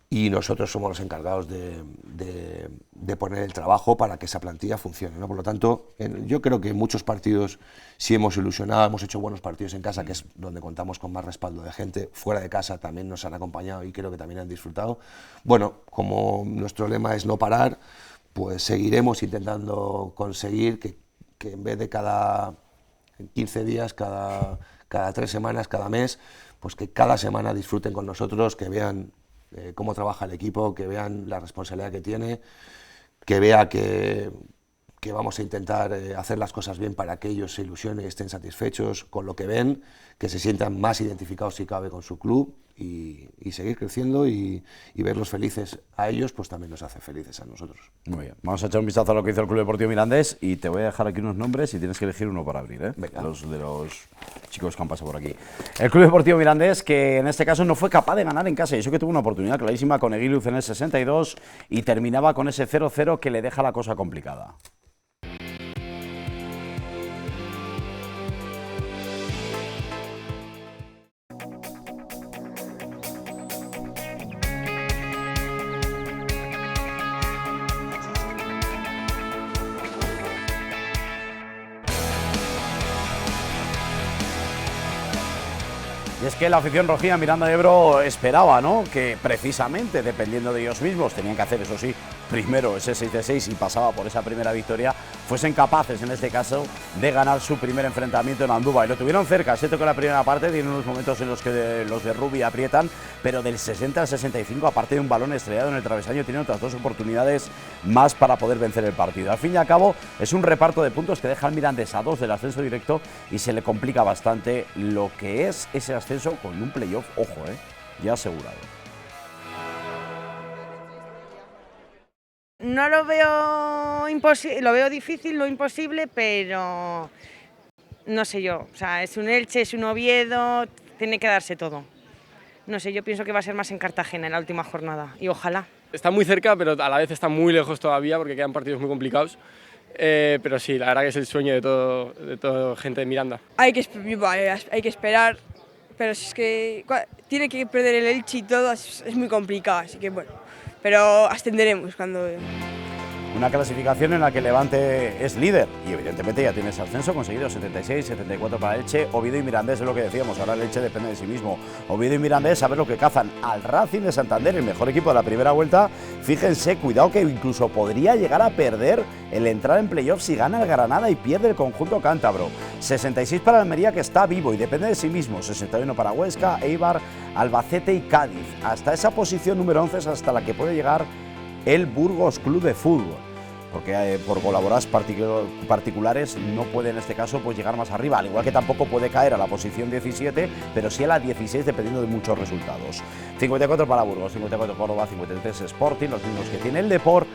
y nosotros somos los encargados de poner el trabajo para que esa plantilla funcione, ¿no? Por lo tanto, yo creo que en muchos partidos sí hemos ilusionado, hemos hecho buenos partidos en casa, que es donde contamos con más respaldo de gente, fuera de casa también nos han acompañado y creo que también han disfrutado. Bueno, como nuestro lema es no parar, pues seguiremos intentando conseguir que en vez de cada 15 días, cada 3 semanas, cada mes, pues que cada semana disfruten con nosotros, que vean cómo trabaja el equipo, que vean la responsabilidad que tiene, que vea que vamos a intentar hacer las cosas bien para que ellos se ilusionen y estén satisfechos con lo que ven, que se sientan más identificados si cabe con su club y seguir creciendo y verlos felices a ellos, pues también nos hace felices a nosotros. Muy bien, vamos a echar un vistazo a lo que hizo el Club Deportivo Mirandés y te voy a dejar aquí unos nombres y tienes que elegir uno para abrir, Venga. Los de los chicos que han pasado por aquí. El Club Deportivo Mirandés, que en este caso no fue capaz de ganar en casa, y eso que tuvo una oportunidad clarísima con Eguiluz en el 62 y terminaba con ese 0-0 que le deja la cosa complicada. Y es que la afición rojilla Miranda de Ebro esperaba, ¿no?, que precisamente, dependiendo de ellos mismos, tenían que hacer, eso sí, primero ese 6-6 y pasaba por esa primera victoria, fuesen capaces, en este caso, de ganar su primer enfrentamiento en Andúba. Y lo tuvieron cerca, se tocó la primera parte, tienen unos momentos en los que los de Rubi aprietan, pero del 60 al 65, aparte de un balón estrellado en el travesaño, tienen otras 2 oportunidades más para poder vencer el partido. Al fin y al cabo, es un reparto de puntos que deja al Mirandés a 2 del ascenso directo y se le complica bastante lo que es ese ascenso con un playoff, ojo, ya asegurado. No lo veo imposible, lo veo difícil, no imposible, pero no sé yo, o sea, es un Elche, es un Oviedo, tiene que darse todo. No sé, yo pienso que va a ser más en Cartagena en la última jornada y ojalá. Está muy cerca, pero a la vez está muy lejos todavía porque quedan partidos muy complicados. Pero sí, la verdad que es el sueño de toda gente de Miranda. Hay que esperar, pero si es que tiene que perder el Elche y todo, es muy complicado, así que bueno, pero ascenderemos cuando... Una clasificación en la que Levante es líder y evidentemente ya tiene ese ascenso conseguido, 76, 74 para Elche. Oviedo y Mirandés es lo que decíamos, ahora el Elche depende de sí mismo. Oviedo y Mirandés a ver lo que cazan al Racing de Santander, el mejor equipo de la primera vuelta. Fíjense, cuidado que incluso podría llegar a perder el entrar en playoffs si gana el Granada y pierde el conjunto cántabro. 66 para Almería, que está vivo y depende de sí mismo, 61 para Huesca, Eibar, Albacete y Cádiz. Hasta esa posición número 11 es hasta la que puede llegar el Burgos Club de Fútbol, porque por colaboradas particulares no puede en este caso pues llegar más arriba, al igual que tampoco puede caer a la posición 17, pero sí a la 16 dependiendo de muchos resultados. 54 para Burgos, 54 Córdoba, 53 Sporting, los mismos que tiene el Depor,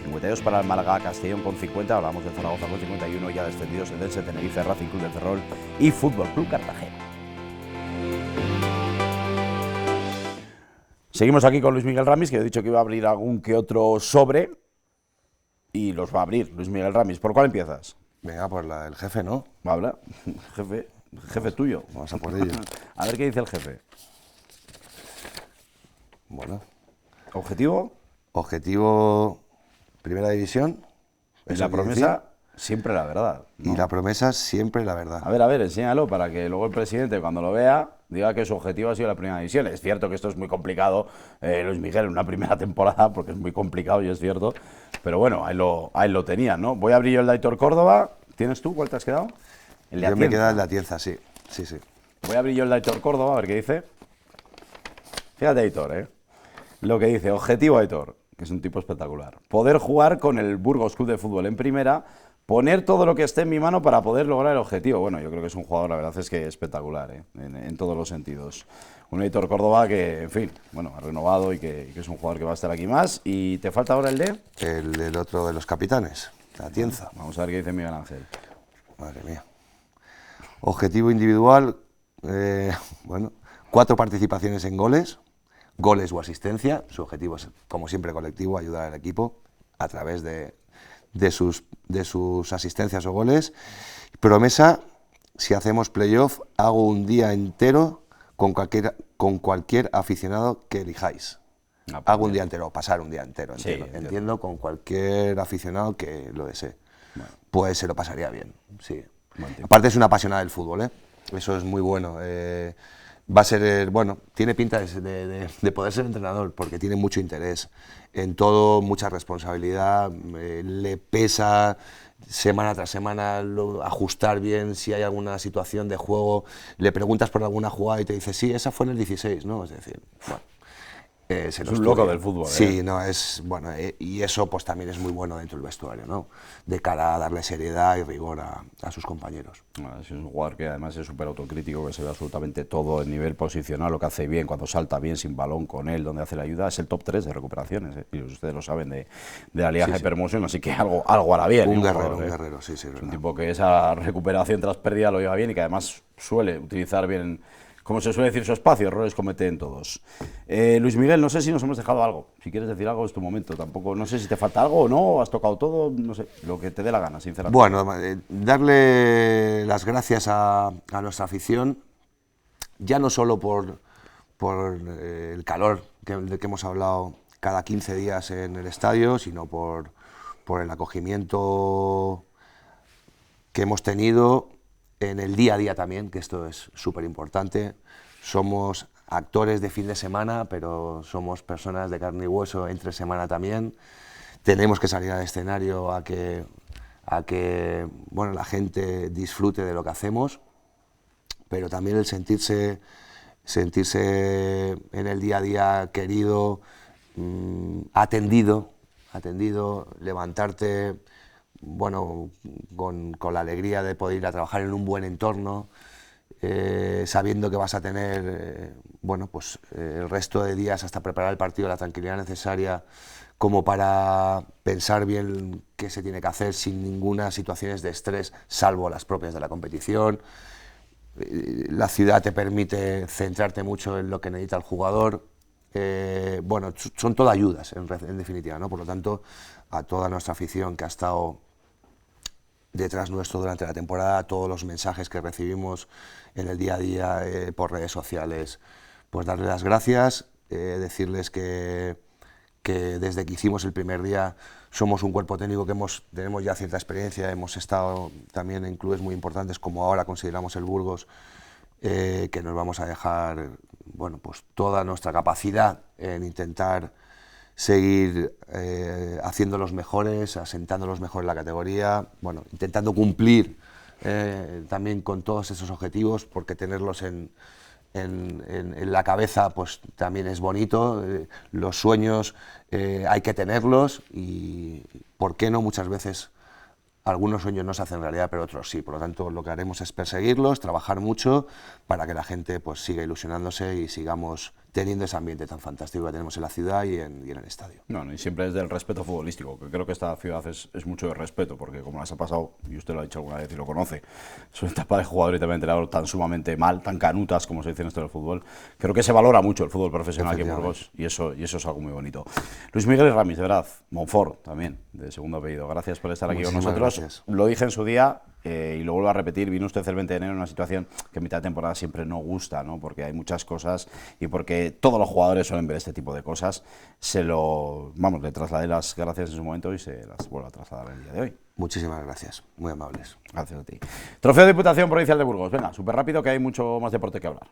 52 para el Málaga, Castellón con 50, hablamos de Zaragoza con 51, ya descendidos el Dense, Tenerife, Racing Club de Ferrol y Fútbol Club Cartagena. Seguimos aquí con Luis Miguel Ramis, que he dicho que iba a abrir algún que otro sobre. Y los va a abrir Luis Miguel Ramis. ¿Por cuál empiezas? Venga, pues el jefe, ¿no? Va a hablar. Jefe tuyo. Vamos a por ello. A ver qué dice el jefe. Bueno. ¿Objetivo? Objetivo, primera división. Y la promesa, siempre la verdad, ¿no? Y la promesa, siempre la verdad. A ver, enséñalo para que luego el presidente, cuando lo vea, diga que su objetivo ha sido la primera división. Es cierto que esto es muy complicado, Luis Miguel, en una primera temporada, porque es muy complicado y es cierto. Pero bueno, ahí lo tenían, ¿no? Voy a abrir yo el de Aitor Córdoba. ¿Tienes tú? ¿Cuál te has quedado? El de Yo Atienza. me queda el de Atienza, sí. Voy a abrir yo el de Aitor Córdoba, a ver qué dice. Fíjate, Aitor, lo que dice, objetivo Aitor, que es un tipo espectacular. Poder jugar con el Burgos Club de Fútbol en primera, poner todo lo que esté en mi mano para poder lograr el objetivo. Bueno, yo creo que es un jugador, la verdad es que espectacular, en todos los sentidos. Un Aitor Córdoba que, en fin, bueno, ha renovado y que es un jugador que va a estar aquí más. ¿Y te falta ahora el de? El otro de los capitanes, Atienza. Vamos a ver qué dice Miguel Ángel. Madre mía. Objetivo individual, bueno, 4 participaciones en goles o asistencia. Su objetivo es, como siempre, colectivo, ayudar al equipo a través de sus asistencias o goles. Promesa, si hacemos playoff, hago un día entero con cualquier aficionado que elijáis. Hago un día entero, pasar un día entero, entiendo, con cualquier aficionado que lo desee. Bueno. Pues se lo pasaría bien, sí. Aparte es una apasionada del fútbol, ¿eh? Eso es muy bueno. Va a ser, bueno, tiene pinta de poder ser entrenador porque tiene mucho interés en todo, mucha responsabilidad, le pesa semana tras semana ajustar bien si hay alguna situación de juego, le preguntas por alguna jugada y te dice, sí, esa fue en el 16, ¿no? Es decir, bueno. Es un loco del fútbol. Sí, no, es bueno, y eso pues también es muy bueno dentro del vestuario, ¿no? De cara a darle seriedad y rigor a sus compañeros. Bueno, es un jugador que además es súper autocrítico, que se ve absolutamente todo, el nivel posicional, lo que hace bien, cuando salta bien sin balón con él, donde hace la ayuda, es el top 3 de recuperaciones, y ustedes lo saben de la Liga Hypermotion, así que algo hará bien. Un guerrero, sí, es un tipo que esa recuperación tras pérdida lo lleva bien y que además suele utilizar bien, como se suele decir, su espacio, errores cometen todos. Luis Miguel, no sé si nos hemos dejado algo. Si quieres decir algo es tu momento. Tampoco, no sé si te falta algo o no, has tocado todo, no sé, lo que te dé la gana, sinceramente. Bueno, darle las gracias a nuestra afición, ya no solo por el calor del que hemos hablado cada 15 días en el estadio, sino por el acogimiento que hemos tenido en el día a día también, que esto es súper importante. Somos actores de fin de semana, pero somos personas de carne y hueso entre semana también. Tenemos que salir al escenario a que bueno, la gente disfrute de lo que hacemos, pero también el sentirse en el día a día querido, atendido, levantarte, bueno, con la alegría de poder ir a trabajar en un buen entorno, sabiendo que vas a tener bueno, pues, el resto de días hasta preparar el partido, la tranquilidad necesaria como para pensar bien qué se tiene que hacer sin ninguna situaciones de estrés, salvo las propias de la competición. La ciudad te permite centrarte mucho en lo que necesita el jugador. Bueno, son todo ayudas, en definitiva, ¿no? Por lo tanto, a toda nuestra afición que ha estado detrás nuestro durante la temporada, todos los mensajes que recibimos en el día a día por redes sociales, pues darles las gracias, decirles que desde que hicimos el primer día somos un cuerpo técnico que tenemos ya cierta experiencia, hemos estado también en clubes muy importantes como ahora consideramos el Burgos, que nos vamos a dejar, bueno, pues toda nuestra capacidad en intentar seguir haciéndolos mejores, asentándolos mejor en la categoría, bueno, intentando cumplir también con todos esos objetivos, porque tenerlos en la cabeza pues también es bonito. Los sueños hay que tenerlos y, ¿por qué no? Muchas veces algunos sueños no se hacen realidad, pero otros sí. Por lo tanto, lo que haremos es perseguirlos, trabajar mucho para que la gente pues siga ilusionándose y sigamos teniendo ese ambiente tan fantástico que tenemos en la ciudad y en el estadio. No, y siempre es del respeto futbolístico, que creo que esta ciudad es mucho de respeto, porque como las ha pasado, y usted lo ha dicho alguna vez y lo conoce, su etapa de jugador y también entrenador tan sumamente mal, tan canutas, como se dice en esto del fútbol, creo que se valora mucho el fútbol profesional aquí en Burgos, y eso es algo muy bonito. Luis Miguel Ramis, de verdad, Monfort también, de segundo apellido, gracias por estar aquí con nosotros. Gracias. Lo dije en su día, y lo vuelvo a repetir, vino usted el 20 de enero en una situación que en mitad de temporada siempre no gusta, ¿no? Porque hay muchas cosas y porque todos los jugadores suelen ver este tipo de cosas. Le trasladé las gracias en su momento y se las vuelvo a trasladar el día de hoy. Muchísimas gracias, muy amables. Gracias a ti. Trofeo de Diputación Provincial de Burgos. Venga, súper rápido que hay mucho más deporte que hablar.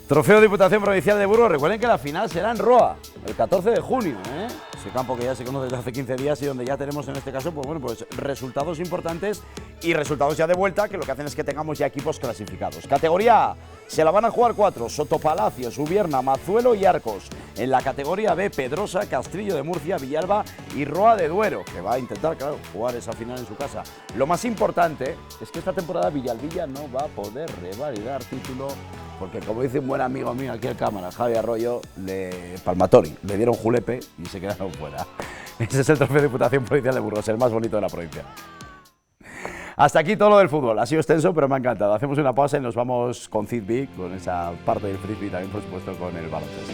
Trofeo Diputación Provincial de Burgos. Recuerden que la final será en Roa, el 14 de junio, ¿eh? ese campo que ya se conoce desde hace 15 días y donde ya tenemos en este caso pues, bueno, pues resultados importantes y resultados ya de vuelta que lo que hacen es que tengamos ya equipos clasificados. Categoría A, se la van a jugar 4, Sotopalacios, Ubierna, Mazuelo y Arcos. En la categoría B, Pedrosa, Castrillo de Murcia, Villalba y Roa de Duero, que va a intentar, claro, jugar esa final en su casa. Lo más importante es que esta temporada Villalbilla no va a poder revalidar título porque, como dice un buen amigo mío aquí en cámara, Javi Arroyo, Palmatori, le dieron julepe y se quedaron fuera. Ese es el trofeo de Diputación Provincial de Burgos, el más bonito de la provincia. Hasta aquí todo lo del fútbol. Ha sido extenso, pero me ha encantado. Hacemos una pausa y nos vamos con Frisbee, con esa parte del Frisbee y también, por supuesto, con el baloncesto.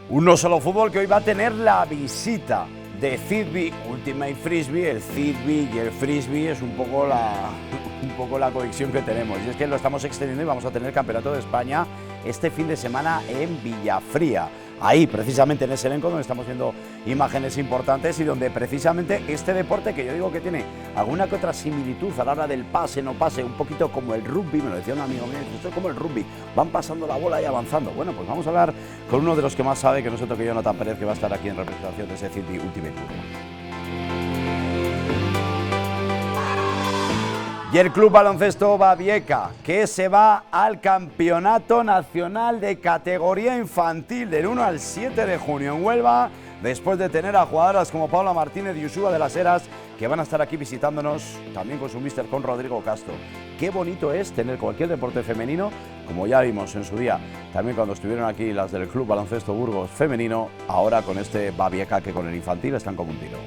Un no solo fútbol que hoy va a tener la visita de Frisbee Ultimate Frisbee. El Frisbee y el Frisbee es un poco la conexión que tenemos. Y es que lo estamos extendiendo y vamos a tener el Campeonato de España este fin de semana en Villafría. Ahí, precisamente en ese elenco donde estamos viendo imágenes importantes y donde precisamente este deporte, que yo digo que tiene alguna que otra similitud a la hora del pase, no pase, un poquito como el rugby, me lo decía un amigo mío, esto es como el rugby, van pasando la bola y avanzando. Bueno, pues vamos a hablar con uno de los que más sabe, que no es otro que Jonathan Pérez, que va a estar aquí en representación de ese Frisbee Ultimate Burgos. Y el Club Baloncesto Babieca, que se va al Campeonato Nacional de Categoría Infantil del 1 al 7 de junio en Huelva, después de tener a jugadoras como Paula Martínez y Usuba de las Heras, que van a estar aquí visitándonos también con su míster, con Rodrigo Castro. Qué bonito es tener cualquier deporte femenino, como ya vimos en su día, también cuando estuvieron aquí las del Club Baloncesto Burgos femenino, ahora con este Babieca que con el infantil están como un tiro.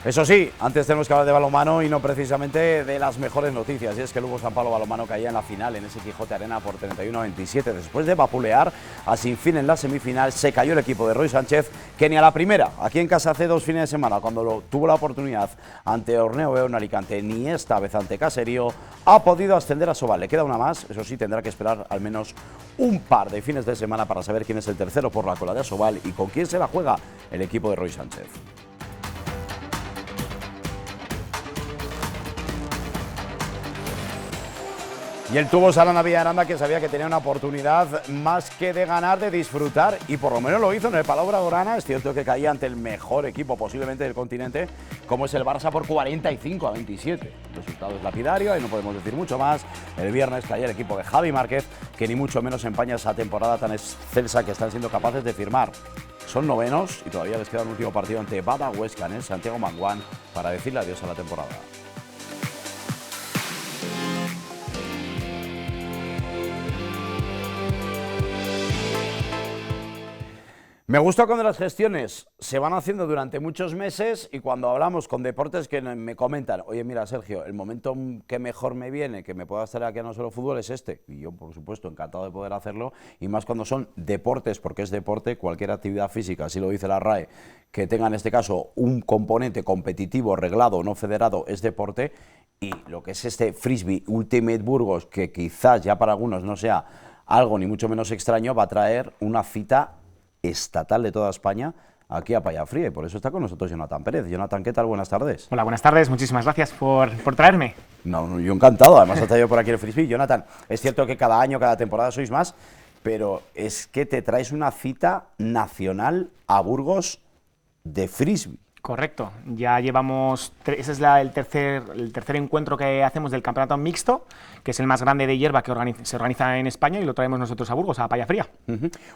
Eso sí, antes tenemos que hablar de balonmano y no precisamente de las mejores noticias. Y es que Lugo San Pablo Balonmano caía en la final en ese Quijote Arena por 31-27. Después de vapulear a Sinfín en la semifinal, se cayó el equipo de Roy Sánchez, que ni a la primera, aquí en casa hace 2 fines de semana, cuando tuvo la oportunidad ante Orneo Veo en Alicante, ni esta vez ante Caserío, ha podido ascender a Sobal. Le queda una más, eso sí, tendrá que esperar al menos un par de fines de semana para saber quién es el tercero por la cola de Asobal y con quién se la juega el equipo de Roy Sánchez. Y el tuvo Salana Villaranda, que sabía que tenía una oportunidad más que de ganar, de disfrutar, y por lo menos lo hizo en el Palau Blaugrana. Es cierto que caía ante el mejor equipo posiblemente del continente, como es el Barça, por 45-27. El resultado es lapidario y no podemos decir mucho más. El viernes caía el equipo de Javi Márquez, que ni mucho menos empaña esa temporada tan excelsa que están siendo capaces de firmar. Son novenos y todavía les queda un último partido ante Bada Huesca en el Santiago Manguán para decirle adiós a la temporada. Me gusta cuando las gestiones se van haciendo durante muchos meses y cuando hablamos con deportes que me comentan, oye, mira, Sergio, el momento que mejor me viene, que me pueda estar aquí a No Solo Fútbol es este. Y yo, por supuesto, encantado de poder hacerlo, y más cuando son deportes, porque es deporte, cualquier actividad física, así lo dice la RAE, que tenga en este caso un componente competitivo, reglado o no federado, es deporte. Y lo que es este Frisbee Ultimate Burgos, que quizás ya para algunos no sea algo ni mucho menos extraño, va a traer una cita estatal de toda España aquí a Payafría, y por eso está con nosotros Jonathan Pérez. Jonathan, ¿qué tal? Buenas tardes. Hola, buenas tardes, muchísimas gracias por traerme. No, yo encantado, además has traído por aquí el Frisbee. Jonathan, es cierto que cada año, cada temporada sois más, pero es que te traes una cita nacional a Burgos de Frisbee. Correcto, ya llevamos, ese es el tercer encuentro que hacemos del campeonato mixto, que es el más grande de hierba que se organiza en España, y lo traemos nosotros a Burgos, a Payafría.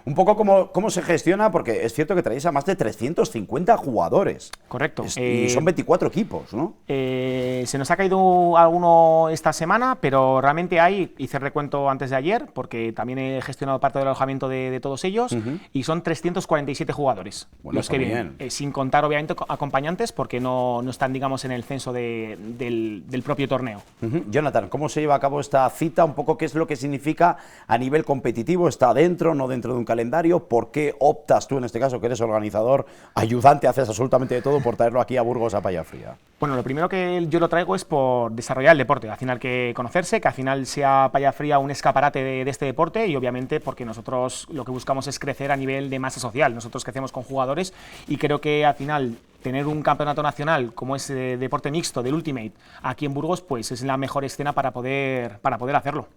Un poco cómo se gestiona, porque es cierto que traéis a más de 350 jugadores. Correcto. Y son 24 equipos, ¿no? Se nos ha caído alguno esta semana, pero realmente hice el recuento antes de ayer, porque también he gestionado parte del alojamiento de todos ellos, y son 347 jugadores, bueno, los que vienen, sin contar obviamente acompañantes porque no están, digamos, en el censo del propio torneo. Jonathan, ¿cómo se lleva a cabo esta cita? Un poco qué es lo que significa a nivel competitivo, ¿está dentro, no dentro de un calendario? ¿Por qué optas tú, en este caso, que eres organizador, ayudante, haces absolutamente de todo por traerlo aquí a Burgos, a Payafría? Bueno, lo primero que yo lo traigo es por desarrollar el deporte, al final que conocerse, que al final sea Payafría un escaparate de este deporte y obviamente porque nosotros lo que buscamos es crecer a nivel de masa social, nosotros crecemos con jugadores y creo que al final tener un campeonato nacional como es deporte mixto del Ultimate aquí en Burgos, pues es la mejor escena para poder hacerlo.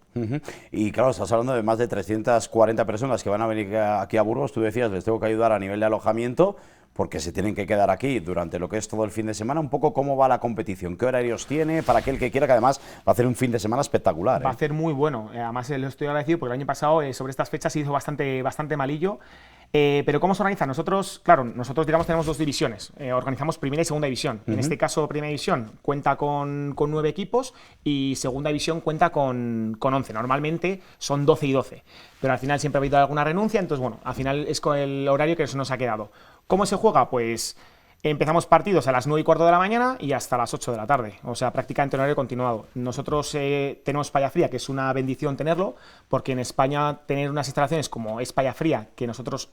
Y claro, estás hablando de más de 340 personas que van a venir aquí a Burgos, tú decías, les tengo que ayudar a nivel de alojamiento, porque se tienen que quedar aquí durante lo que es todo el fin de semana. Un poco cómo va la competición, qué horarios tiene, para aquel que quiera, que además va a hacer un fin de semana espectacular. Va a ser muy bueno, además lo estoy agradecido porque el año pasado sobre estas fechas se hizo bastante malillo. Pero ¿cómo se organiza? Nosotros, claro, digamos tenemos dos divisiones, organizamos primera y segunda división. En este caso, primera división cuenta con 9 equipos y segunda división cuenta con 11. Normalmente son 12 y 12, pero al final siempre ha habido alguna renuncia, entonces bueno, al final es con el horario que se nos ha quedado. ¿Cómo se juega? Pues empezamos partidos a las 9:15 de la mañana y hasta las 8 de la tarde, o sea, prácticamente en horario continuado. Nosotros tenemos Payafría, que es una bendición tenerlo, porque en España tener unas instalaciones como es Payafría, que nosotros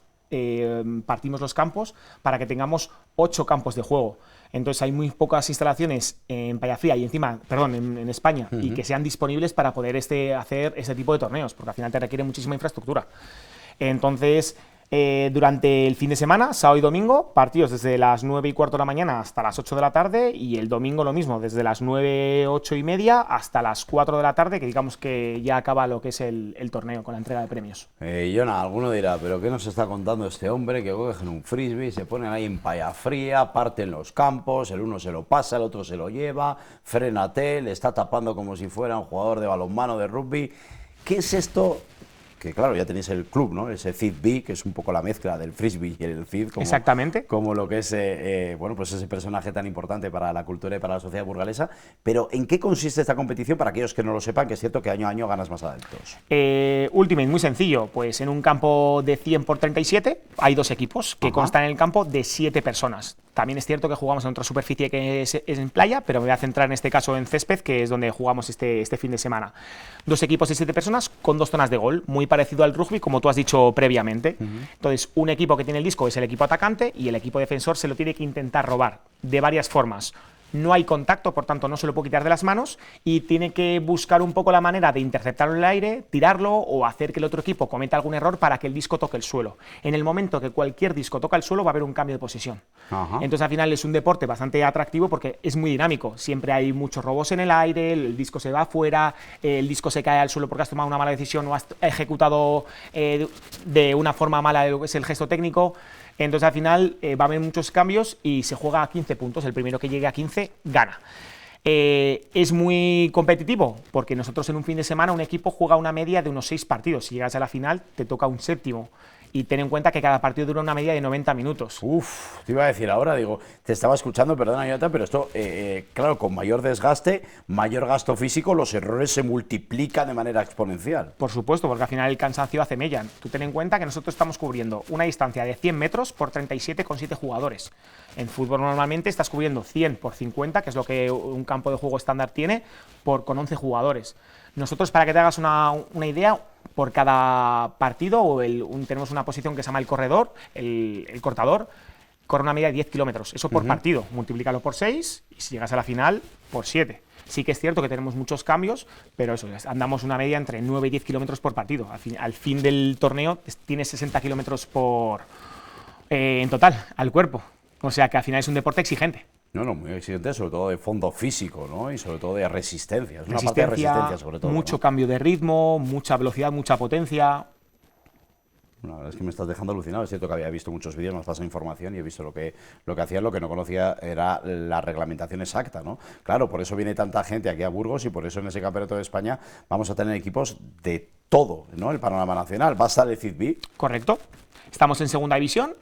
partimos los campos para que tengamos 8 campos de juego. Entonces hay muy pocas instalaciones en Payafría y en España y que sean disponibles para poder hacer ese tipo de torneos, porque al final te requiere muchísima infraestructura. Entonces, durante el fin de semana, sábado y domingo, partidos desde las 9:15 de la mañana hasta las 8 de la tarde y el domingo lo mismo, desde las 9, 8:30 hasta las 4 de la tarde, que digamos que ya acaba lo que es el torneo con la entrega de premios. Jonah, alguno dirá, ¿pero qué nos está contando este hombre que cogen un frisbee, se ponen ahí en Payafría, parten los campos, el uno se lo pasa, el otro se lo lleva, frénate, le está tapando como si fuera un jugador de balonmano, de rugby? ¿Qué es esto? Que claro, ya tenéis el club, ¿no? Ese CID-B, que es un poco la mezcla del frisbee y el CID, exactamente, como lo que es bueno, pues ese personaje tan importante para la cultura y para la sociedad burgalesa. Pero ¿en qué consiste esta competición para aquellos que no lo sepan, que es cierto que año a año ganas más adeptos? Ultimate, muy sencillo, pues en un campo de 100 por 37 hay 2 equipos que constan en el campo de 7 personas. También es cierto que jugamos en otra superficie que es en playa, pero me voy a centrar en este caso en césped, que es donde jugamos este fin de semana. 2 equipos de 7 personas con 2 zonas de gol, muy parecido al rugby, como tú has dicho previamente. Entonces, un equipo que tiene el disco es el equipo atacante y el equipo defensor se lo tiene que intentar robar de varias formas. No hay contacto, por tanto no se lo puede quitar de las manos y tiene que buscar un poco la manera de interceptarlo en el aire, tirarlo o hacer que el otro equipo cometa algún error para que el disco toque el suelo. En el momento que cualquier disco toca el suelo va a haber un cambio de posición. Entonces al final es un deporte bastante atractivo porque es muy dinámico. Siempre hay muchos robos en el aire, el disco se va afuera, el disco se cae al suelo porque has tomado una mala decisión o has ejecutado de una forma mala lo que es el gesto técnico. Entonces al final va a haber muchos cambios y se juega a 15 puntos, el primero que llegue a 15 gana. Es muy competitivo porque nosotros en un fin de semana un equipo juega una media de unos 6 partidos, si llegas a la final te toca un séptimo. Y ten en cuenta que cada partido dura una media de 90 minutos. Te iba a decir ahora, digo, te estaba escuchando, perdona, Jonathan, pero esto, claro, con mayor desgaste, mayor gasto físico, los errores se multiplican de manera exponencial. Por supuesto, porque al final el cansancio hace mella. Tú ten en cuenta que nosotros estamos cubriendo una distancia de 100 metros por 37,7 jugadores. En fútbol normalmente estás cubriendo 100 por 50, que es lo que un campo de juego estándar tiene, con 11 jugadores. Nosotros, para que te hagas una idea, por cada partido tenemos una posición que se llama el corredor, el cortador, corre una media de 10 kilómetros. Eso por partido, multiplícalo por 6 y si llegas a la final, por 7. Sí que es cierto que tenemos muchos cambios, pero eso, andamos una media entre 9 y 10 kilómetros por partido. Al fin del torneo tienes 60 kilómetros en total al cuerpo. O sea que al final es un deporte exigente. No, muy exigente, sobre todo de fondo físico, ¿no? Y sobre todo de resistencia. Es una parte de resistencia, sobre todo. Mucho cambio de ritmo, mucha velocidad, mucha potencia. La verdad es que me estás dejando alucinado. Es cierto que había visto muchos vídeos, me has pasado información y he visto lo que hacían. Lo que no conocía era la reglamentación exacta, ¿no? Claro, por eso viene tanta gente aquí a Burgos y por eso en ese campeonato de España vamos a tener equipos de todo, ¿no? El panorama nacional. ¿Va a estar el CID-B? Correcto. Estamos en segunda división.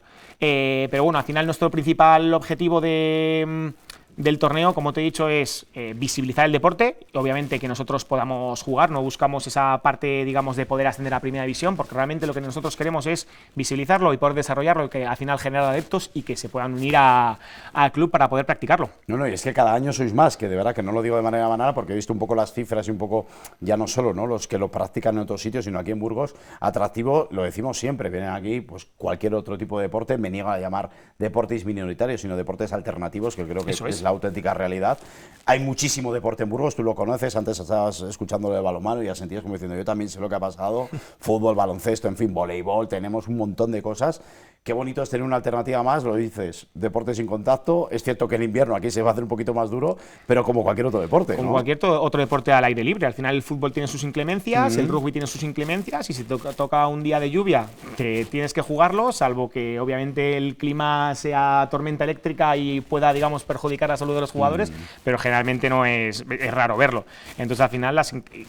Pero bueno, al final nuestro principal objetivo de del torneo, como te he dicho, es visibilizar el deporte, obviamente que nosotros podamos jugar, no buscamos esa parte, digamos, de poder ascender a primera división, porque realmente lo que nosotros queremos es visibilizarlo y poder desarrollarlo, y que al final genere adeptos y que se puedan unir al club para poder practicarlo. No, y es que cada año sois más, que de verdad que no lo digo de manera banal, porque he visto un poco las cifras y un poco, ya no solo, ¿no?, los que lo practican en otros sitios, sino aquí en Burgos, atractivo, lo decimos siempre, vienen aquí pues cualquier otro tipo de deporte, me niego a llamar deportes minoritarios, sino deportes alternativos, que creo que es la auténtica realidad. Hay muchísimo deporte en Burgos, tú lo conoces, antes estabas escuchándolo de balonmano y ya sentías como diciendo, yo también sé lo que ha pasado, fútbol, baloncesto, en fin, voleibol, tenemos un montón de cosas. Qué bonito es tener una alternativa más, lo dices, deporte sin contacto. Es cierto que en invierno aquí se va a hacer un poquito más duro, pero como cualquier otro deporte, como ¿no? cualquier otro deporte al aire libre. Al final el fútbol tiene sus inclemencias, el rugby tiene sus inclemencias, y si toca un día de lluvia, que tienes que jugarlo, salvo que obviamente el clima sea tormenta eléctrica y pueda, digamos, perjudicar la salud de los jugadores, pero generalmente no es raro verlo. Entonces al final,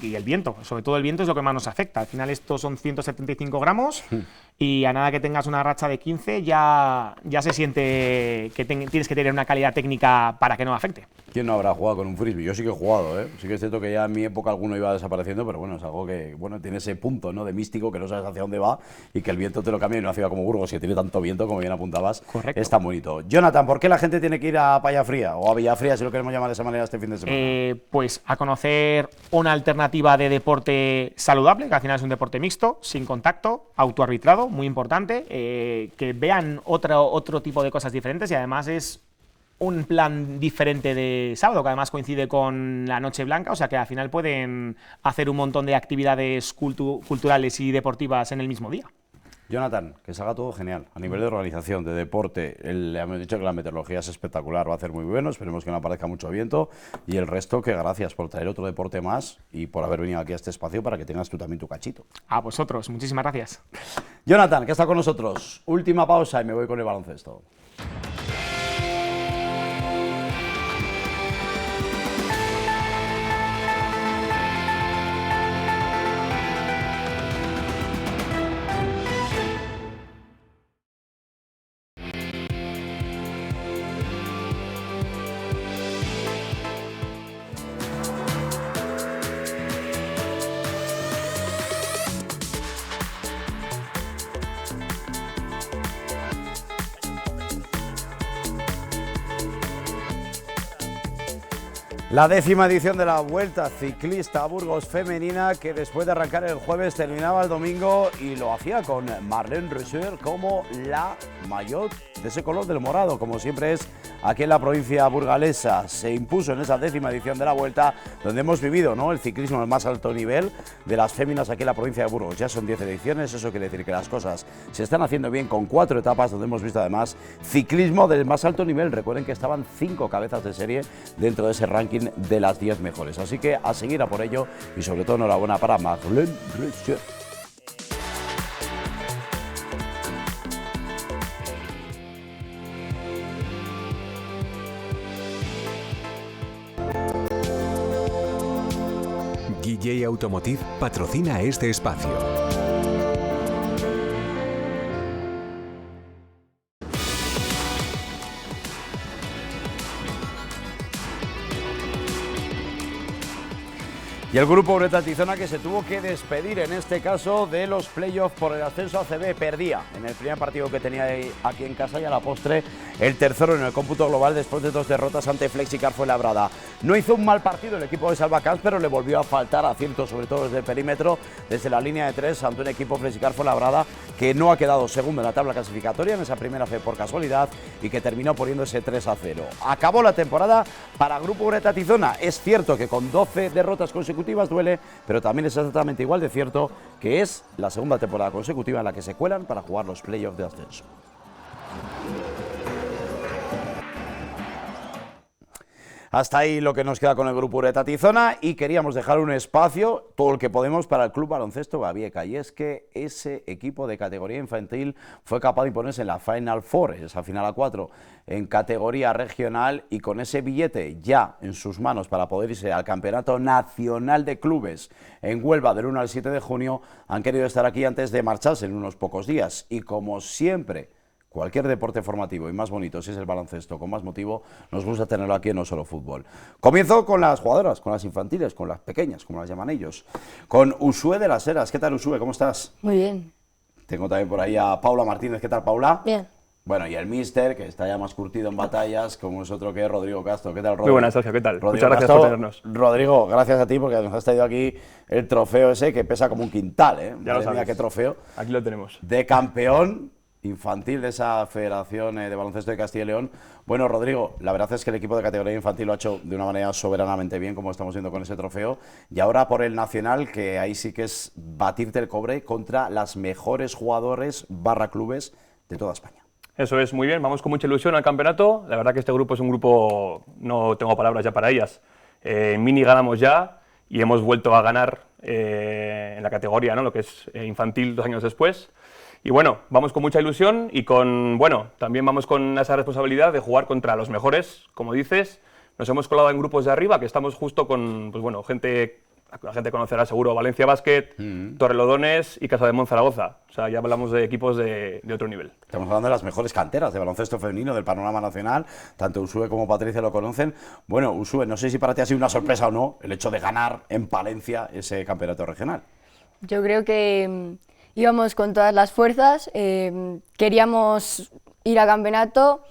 y el viento, sobre todo el viento es lo que más nos afecta. Al final estos son 175 gramos y a nada que tengas una racha de 15 ya se siente que tienes que tener una calidad técnica para que no afecte. ¿Quién no habrá jugado con un frisbee? Yo sí que he jugado, ¿eh? Sí que es cierto que ya en mi época alguno iba desapareciendo, pero bueno, es algo que tiene ese punto, ¿no?, de místico, que no sabes hacia dónde va y que el viento te lo cambia, en una ciudad como Burgos, que tiene tanto viento, como bien apuntabas. Correcto. Es tan bonito. Jonathan, ¿por qué la gente tiene que ir a Palla Fría o a Villafría, si lo queremos llamar de esa manera, este fin de semana? Pues a conocer una alternativa de deporte saludable, que al final es un deporte mixto, sin contacto, autoarbitrado, muy importante, que vean otro tipo de cosas diferentes, y además es un plan diferente de sábado, que además coincide con la Noche Blanca, o sea que al final pueden hacer un montón de actividades culturales y deportivas en el mismo día. Jonathan, que salga todo genial, a nivel de organización, de deporte. Le hemos dicho que la meteorología es espectacular, va a ser muy bueno, esperemos que no aparezca mucho viento, y el resto, que gracias por traer otro deporte más y por haber venido aquí a este espacio para que tengas tú también tu cachito. A vosotros, muchísimas gracias. Jonathan, que está con nosotros. Última pausa y me voy con el baloncesto. La 10ª edición de la Vuelta Ciclista a Burgos femenina, que después de arrancar el jueves terminaba el domingo, y lo hacía con Marlene Rocher como la maillot de ese color del morado, como siempre es aquí en la provincia burgalesa. Se impuso en esa 10ª edición de la Vuelta, donde hemos vivido, ¿no?, el ciclismo al más alto nivel de las féminas aquí en la provincia de Burgos. Ya son 10 ediciones, eso quiere decir que las cosas se están haciendo bien, con 4 etapas donde hemos visto además ciclismo del más alto nivel. Recuerden que estaban 5 cabezas de serie dentro de ese ranking de las 10 mejores. Así que a seguir a por ello, y sobre todo enhorabuena para Marlene Rocher. Guilley Automotive patrocina este espacio. Y el grupo Ureta Tizona, que se tuvo que despedir en este caso de los playoffs por el ascenso a ACB, perdía en el primer partido que tenía aquí en casa, y a la postre el tercero en el cómputo global después de 2 derrotas ante Flexicar Fuenlabrada. No hizo un mal partido el equipo de Salvacans, pero le volvió a faltar acierto, sobre todo desde el perímetro, desde la línea de 3, ante un equipo Flexicar Fuenlabrada que no ha quedado segundo en la tabla clasificatoria en esa primera fe por casualidad, y que terminó poniéndose 3-0. Acabó la temporada para Grupo Ureta Tizona. Es cierto que con 12 derrotas consecutivas duele, pero también es exactamente igual de cierto que es la segunda temporada consecutiva en la que se cuelan para jugar los playoffs de ascenso. Hasta ahí lo que nos queda con el grupo Ureta Tizona, y queríamos dejar un espacio, todo el que podemos, para el Club Baloncesto Babieca, y es que ese equipo de categoría infantil fue capaz de imponerse en la Final Four, esa final a 4, en categoría regional, y con ese billete ya en sus manos para poder irse al Campeonato Nacional de Clubes en Huelva del 1 al 7 de junio, han querido estar aquí antes de marcharse en unos pocos días. Y como siempre, cualquier deporte formativo y más bonito, si es el baloncesto, con más motivo, nos gusta tenerlo aquí en No Solo Fútbol. Comienzo con las jugadoras, con las infantiles, con las pequeñas, como las llaman ellos, con Uxue de las Heras. ¿Qué tal, Uxue? ¿Cómo estás? Muy bien. Tengo también por ahí a Paula Martínez. ¿Qué tal, Paula? Bien. Bueno, y el míster, que está ya más curtido en batallas, como es otro que es Rodrigo Castro. ¿Qué tal, Rodrigo? Muy buenas, Sergio, ¿qué tal? Rodrigo Muchas gracias Castro, por tenernos. Rodrigo, gracias a ti porque nos has traído aquí el trofeo ese que pesa como un quintal, ¿eh? Ya lo Madre mía, sabes. qué trofeo. Aquí lo tenemos. De campeón infantil de esa Federación de Baloncesto de Castilla y León. Bueno, Rodrigo, la verdad es que el equipo de categoría infantil lo ha hecho de una manera soberanamente bien, como estamos viendo con ese trofeo. Y ahora por el nacional, que ahí sí que es batirte el cobre contra las mejores jugadores / clubes de toda España. Eso es, muy bien, vamos con mucha ilusión al campeonato. La verdad que este grupo es un grupo, no tengo palabras ya para ellas. En mini ganamos ya y hemos vuelto a ganar en la categoría, ¿no? Lo que es infantil 2 años después. Y bueno, vamos con mucha ilusión y también vamos con esa responsabilidad de jugar contra los mejores, como dices. Nos hemos colado en grupos de arriba, que estamos justo con, pues bueno, la gente conocerá seguro Valencia Basket, Torrelodones y Casademont Zaragoza. O sea, ya hablamos de equipos de otro nivel. Estamos hablando de las mejores canteras de baloncesto femenino del panorama nacional. Tanto Uxue como Patricia lo conocen. Bueno, Uxue, no sé si para ti ha sido una sorpresa o no el hecho de ganar en Palencia ese campeonato regional. Yo creo que íbamos con todas las fuerzas, queríamos ir a campeonato,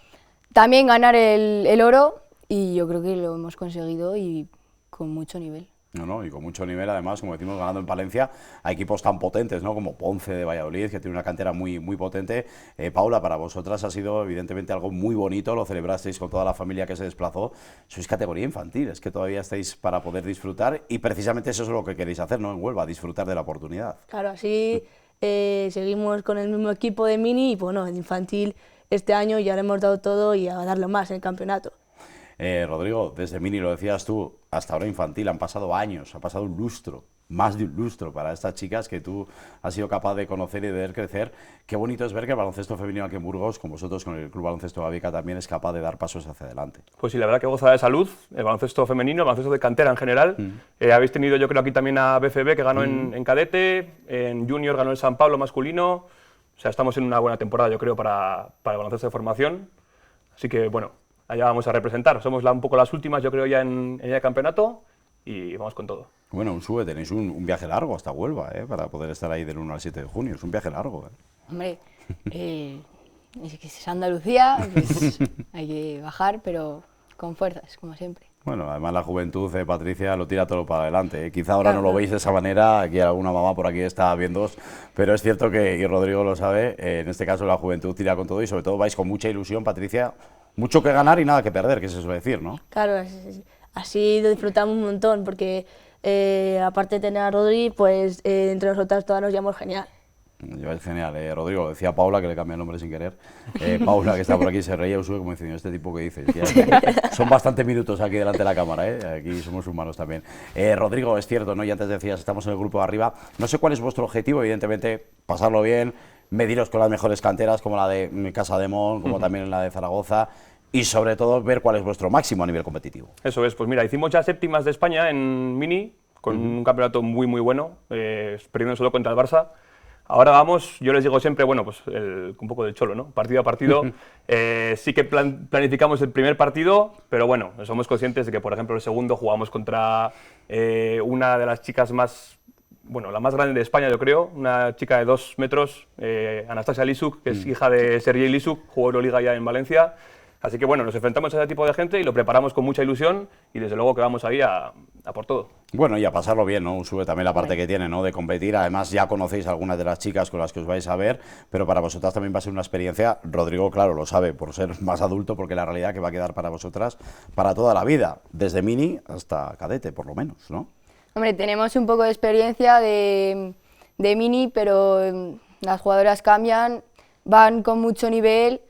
también ganar el oro y yo creo que lo hemos conseguido y con mucho nivel. No, y con mucho nivel, además, como decimos, ganando en Palencia a equipos tan potentes, ¿no? Como Ponce de Valladolid, que tiene una cantera muy potente. Paula, para vosotras ha sido evidentemente algo muy bonito, lo celebrasteis con toda la familia que se desplazó. Sois categoría infantil, es que todavía estáis para poder disfrutar y precisamente eso es lo que queréis hacer, ¿no? En Huelva, disfrutar de la oportunidad. Claro, así seguimos con el mismo equipo de mini y bueno, en infantil este año ya le hemos dado todo y a darlo más en el campeonato. Rodrigo, desde mini, lo decías tú, hasta ahora infantil, han pasado años, ha pasado un lustro, más de un lustro para estas chicas que tú has sido capaz de conocer y de ver crecer. Qué bonito es ver que el baloncesto femenino aquí en Burgos, con vosotros, con el Club Baloncesto Gavica, también es capaz de dar pasos hacia adelante. Pues sí, la verdad que goza de salud, el baloncesto femenino, el baloncesto de cantera en general. Habéis tenido, yo creo, aquí también a BFB, que ganó en cadete, en junior ganó el San Pablo masculino. O sea, estamos en una buena temporada, yo creo, para el baloncesto de formación. Así que, bueno, allá vamos a representar. Somos un poco las últimas, yo creo, ya en el campeonato y vamos con todo. Bueno, Uxue, tenéis un viaje largo hasta Huelva, para poder estar ahí del 1 al 7 de junio. Es un viaje largo. Hombre, es que es Andalucía, pues hay que bajar, pero con fuerzas, como siempre. Bueno, además la juventud, Patricia, lo tira todo para adelante. Quizá ahora no lo veis de esa manera, aquí alguna mamá por aquí está viéndoos, pero es cierto que, y Rodrigo lo sabe, en este caso la juventud tira con todo y sobre todo vais con mucha ilusión, Patricia, mucho que ganar y nada que perder, que se suele decir, ¿no? Claro, así lo disfrutamos un montón porque aparte de tener a Rodri, pues entre nosotras todas nos llamamos genial. Es genial, Rodrigo, decía Paula, que le cambié el nombre sin querer. Paula, que está por aquí, se reía Uxue como diciendo, este tipo que dices. Son bastantes minutos aquí delante de la cámara, aquí somos humanos también. Rodrigo, es cierto, ¿no? Y antes decías, estamos en el grupo de arriba. No sé cuál es vuestro objetivo, evidentemente, pasarlo bien, mediros con las mejores canteras, como la de Casademont, como también la de Zaragoza, y sobre todo ver cuál es vuestro máximo a nivel competitivo. Eso es, pues mira, hicimos ya séptimas de España en mini, con un campeonato muy bueno, perdiendo solo contra el Barça. Ahora vamos, yo les digo siempre, bueno, pues un poco del cholo, ¿no? Partido a partido. Sí que planificamos el primer partido, pero bueno, somos conscientes de que, por ejemplo, el segundo jugamos contra una de las chicas más, bueno, la más grande de España, yo creo, una chica de 2 metros, Anastasia Lisuk, que es hija de Sergei Lisuk, jugó Euroliga ya en Valencia. Así que bueno, nos enfrentamos a ese tipo de gente y lo preparamos con mucha ilusión y desde luego que vamos ahí a por todo. Bueno, y a pasarlo bien, ¿no? Sube también la parte que tiene, ¿no? De competir. Además, ya conocéis a algunas de las chicas con las que os vais a ver, pero para vosotras también va a ser una experiencia. Rodrigo, claro, lo sabe por ser más adulto, porque la realidad que va a quedar para vosotras para toda la vida, desde mini hasta cadete, por lo menos, ¿no? Hombre, tenemos un poco de experiencia de mini, pero las jugadoras cambian, van con mucho nivel.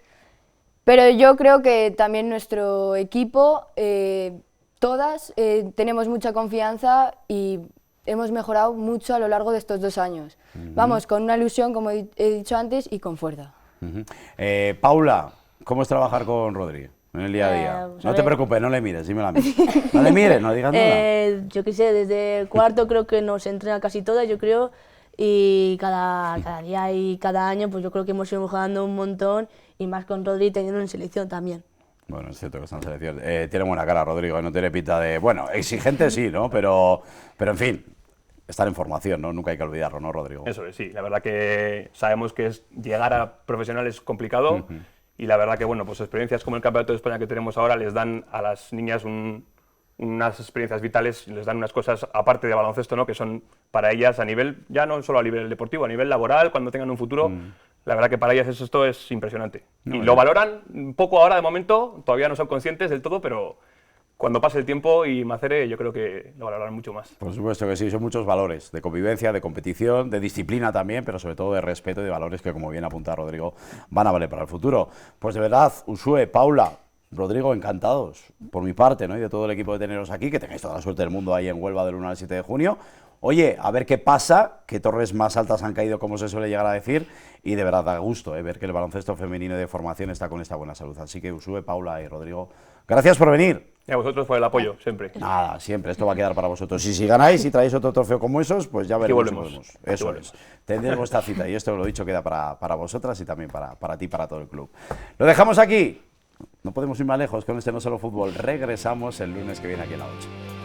Pero yo creo que también nuestro equipo, todas tenemos mucha confianza y hemos mejorado mucho a lo largo de estos 2 años. Vamos con una ilusión, como he dicho antes, y con fuerza. Paula, ¿cómo es trabajar con Rodri en el día a día? No te preocupes, no le mires, dímelo a mí. No le mires, no digas nada. Yo qué sé, desde el cuarto creo que nos entrena casi todas, yo creo. y cada día y cada año pues yo creo que hemos ido mejorando un montón y más con Rodri teniendo en selección también. Bueno, es cierto que está en selección. Tiene buena cara, Rodrigo, no tiene pinta de... Bueno, exigente sí, ¿no? Pero en fin, estar en formación, ¿no? Nunca hay que olvidarlo, ¿no, Rodrigo? Eso es, sí. La verdad que sabemos que llegar a profesional es complicado y la verdad que, bueno, pues experiencias como el Campeonato de España que tenemos ahora les dan a las niñas unas experiencias vitales, les dan unas cosas aparte de baloncesto, ¿no? Que son para ellas a nivel, ya no solo a nivel deportivo, a nivel laboral, cuando tengan un futuro. La verdad que para ellas esto es impresionante. No, y lo valoran un poco ahora de momento, todavía no son conscientes del todo, pero cuando pase el tiempo y macere yo creo que lo valorarán mucho más. Por supuesto que sí, son muchos valores, de convivencia, de competición, de disciplina también, pero sobre todo de respeto y de valores que, como bien apunta Rodrigo, van a valer para el futuro. Pues de verdad, Uxue, Paula, Rodrigo, encantados por mi parte, ¿no? Y de todo el equipo de teneros aquí, que tengáis toda la suerte del mundo ahí en Huelva del 1 al 7 de junio. Oye, a ver qué pasa, qué torres más altas han caído, como se suele llegar a decir, y de verdad da gusto ver que el baloncesto femenino de formación está con esta buena salud. Así que Uxue, Paula y Rodrigo, gracias por venir. Y a vosotros por el apoyo, siempre. Nada, siempre, esto va a quedar para vosotros. Y si ganáis y traéis otro trofeo como esos, pues ya veremos. Aquí volvemos. Eso es. Tendréis vuestra cita, y esto lo dicho queda para vosotras y también para ti, para todo el club. Lo dejamos aquí. No podemos ir más lejos con este No Solo Fútbol. Regresamos el lunes que viene aquí en la 8.